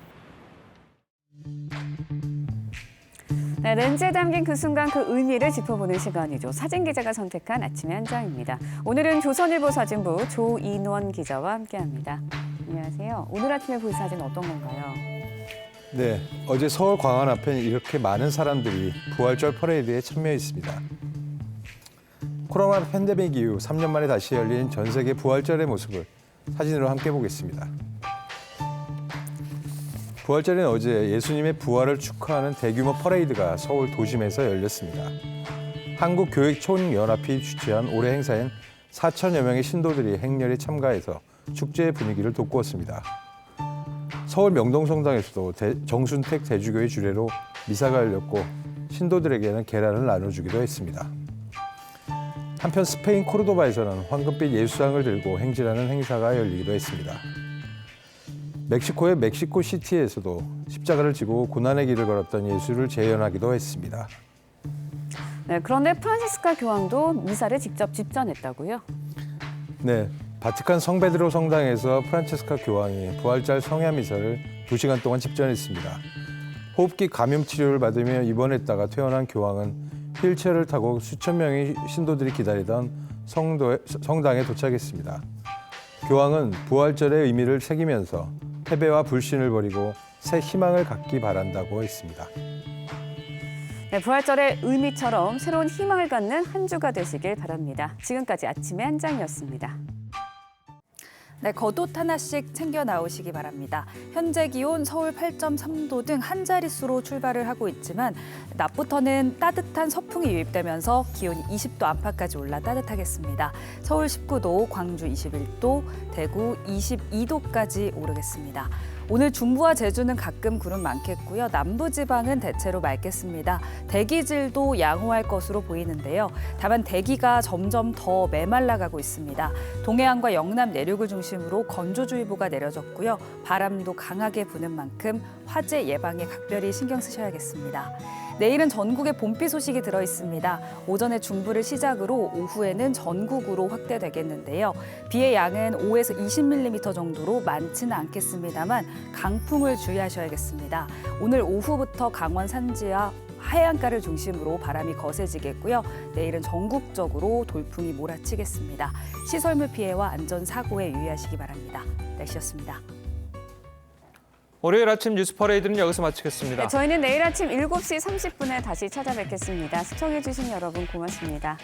네, 렌즈에 담긴 그 순간 그 의미를 짚어보는 시간이죠. 사진기자가 선택한 아침의 한 장입니다. 오늘은 조선일보 사진부 조인원 기자와 함께합니다. 안녕하세요. 오늘 아침에 볼 사진 어떤 건가요? 네, 어제 서울 광화문 앞에 이렇게 많은 사람들이 부활절 퍼레이드에 참여했습니다. 코로나 팬데믹 이후 3년 만에 다시 열린 전 세계 부활절의 모습을 사진으로 함께 보겠습니다. 부활절은 어제 예수님의 부활을 축하하는 대규모 퍼레이드가 서울 도심에서 열렸습니다. 한국교육총연합이 주최한 올해 행사엔 4천여 명의 신도들이 행렬에 참가해서 축제의 분위기를 돋구었습니다. 서울 명동성당에서도 정순택 대주교의 주례로 미사가 열렸고 신도들에게는 계란을 나눠주기도 했습니다. 한편 스페인 코르도바에서는 황금빛 예수상을 들고 행진하는 행사가 열리기도 했습니다. 멕시코의 멕시코시티에서도 십자가를 지고 고난의 길을 걸었던 예수를 재현하기도 했습니다. 네, 그런데 프란치스카 교황도 미사를 직접 집전했다고요? 네, 바티칸 성베드로 성당에서 프란치스카 교황이 부활절 성야 미사를 2시간 동안 집전했습니다. 호흡기 감염 치료를 받으며 입원했다가 퇴원한 교황은 휠체어를 타고 수천 명의 신도들이 기다리던 성당에 도착했습니다. 교황은 부활절의 의미를 새기면서 패배와 불신을 버리고 새 희망을 갖기 바란다고 했습니다. 네, 부활절의 의미처럼 새로운 희망을 갖는 한 주가 되시길 바랍니다. 지금까지 아침의 한 장이었습니다. 네, 겉옷 하나씩 챙겨 나오시기 바랍니다. 현재 기온 서울 8.3도 등 한 자릿수로 출발을 하고 있지만 낮부터는 따뜻한 서풍이 유입되면서 기온이 20도 안팎까지 올라 따뜻하겠습니다. 서울 19도, 광주 21도, 대구 22도까지 오르겠습니다. 오늘 중부와 제주는 가끔 구름 많겠고요. 남부지방은 대체로 맑겠습니다. 대기질도 양호할 것으로 보이는데요. 다만 대기가 점점 더 메말라가고 있습니다. 동해안과 영남 내륙을 중심으로 건조주의보가 내려졌고요. 바람도 강하게 부는 만큼 화재 예방에 각별히 신경 쓰셔야겠습니다. 내일은 전국에 봄비 소식이 들어있습니다. 오전에 중부를 시작으로 오후에는 전국으로 확대되겠는데요. 비의 양은 5에서 20mm 정도로 많지는 않겠습니다만 강풍을 주의하셔야겠습니다. 오늘 오후부터 강원 산지와 하얀가를 중심으로 바람이 거세지겠고요. 내일은 전국적으로 돌풍이 몰아치겠습니다. 시설물 피해와 안전사고에 유의하시기 바랍니다. 날씨였습니다. 월요일 아침 뉴스 퍼레이드는 여기서 마치겠습니다. 네, 저희는 내일 아침 7시 30분에 다시 찾아뵙겠습니다. 시청해주신 여러분 고맙습니다.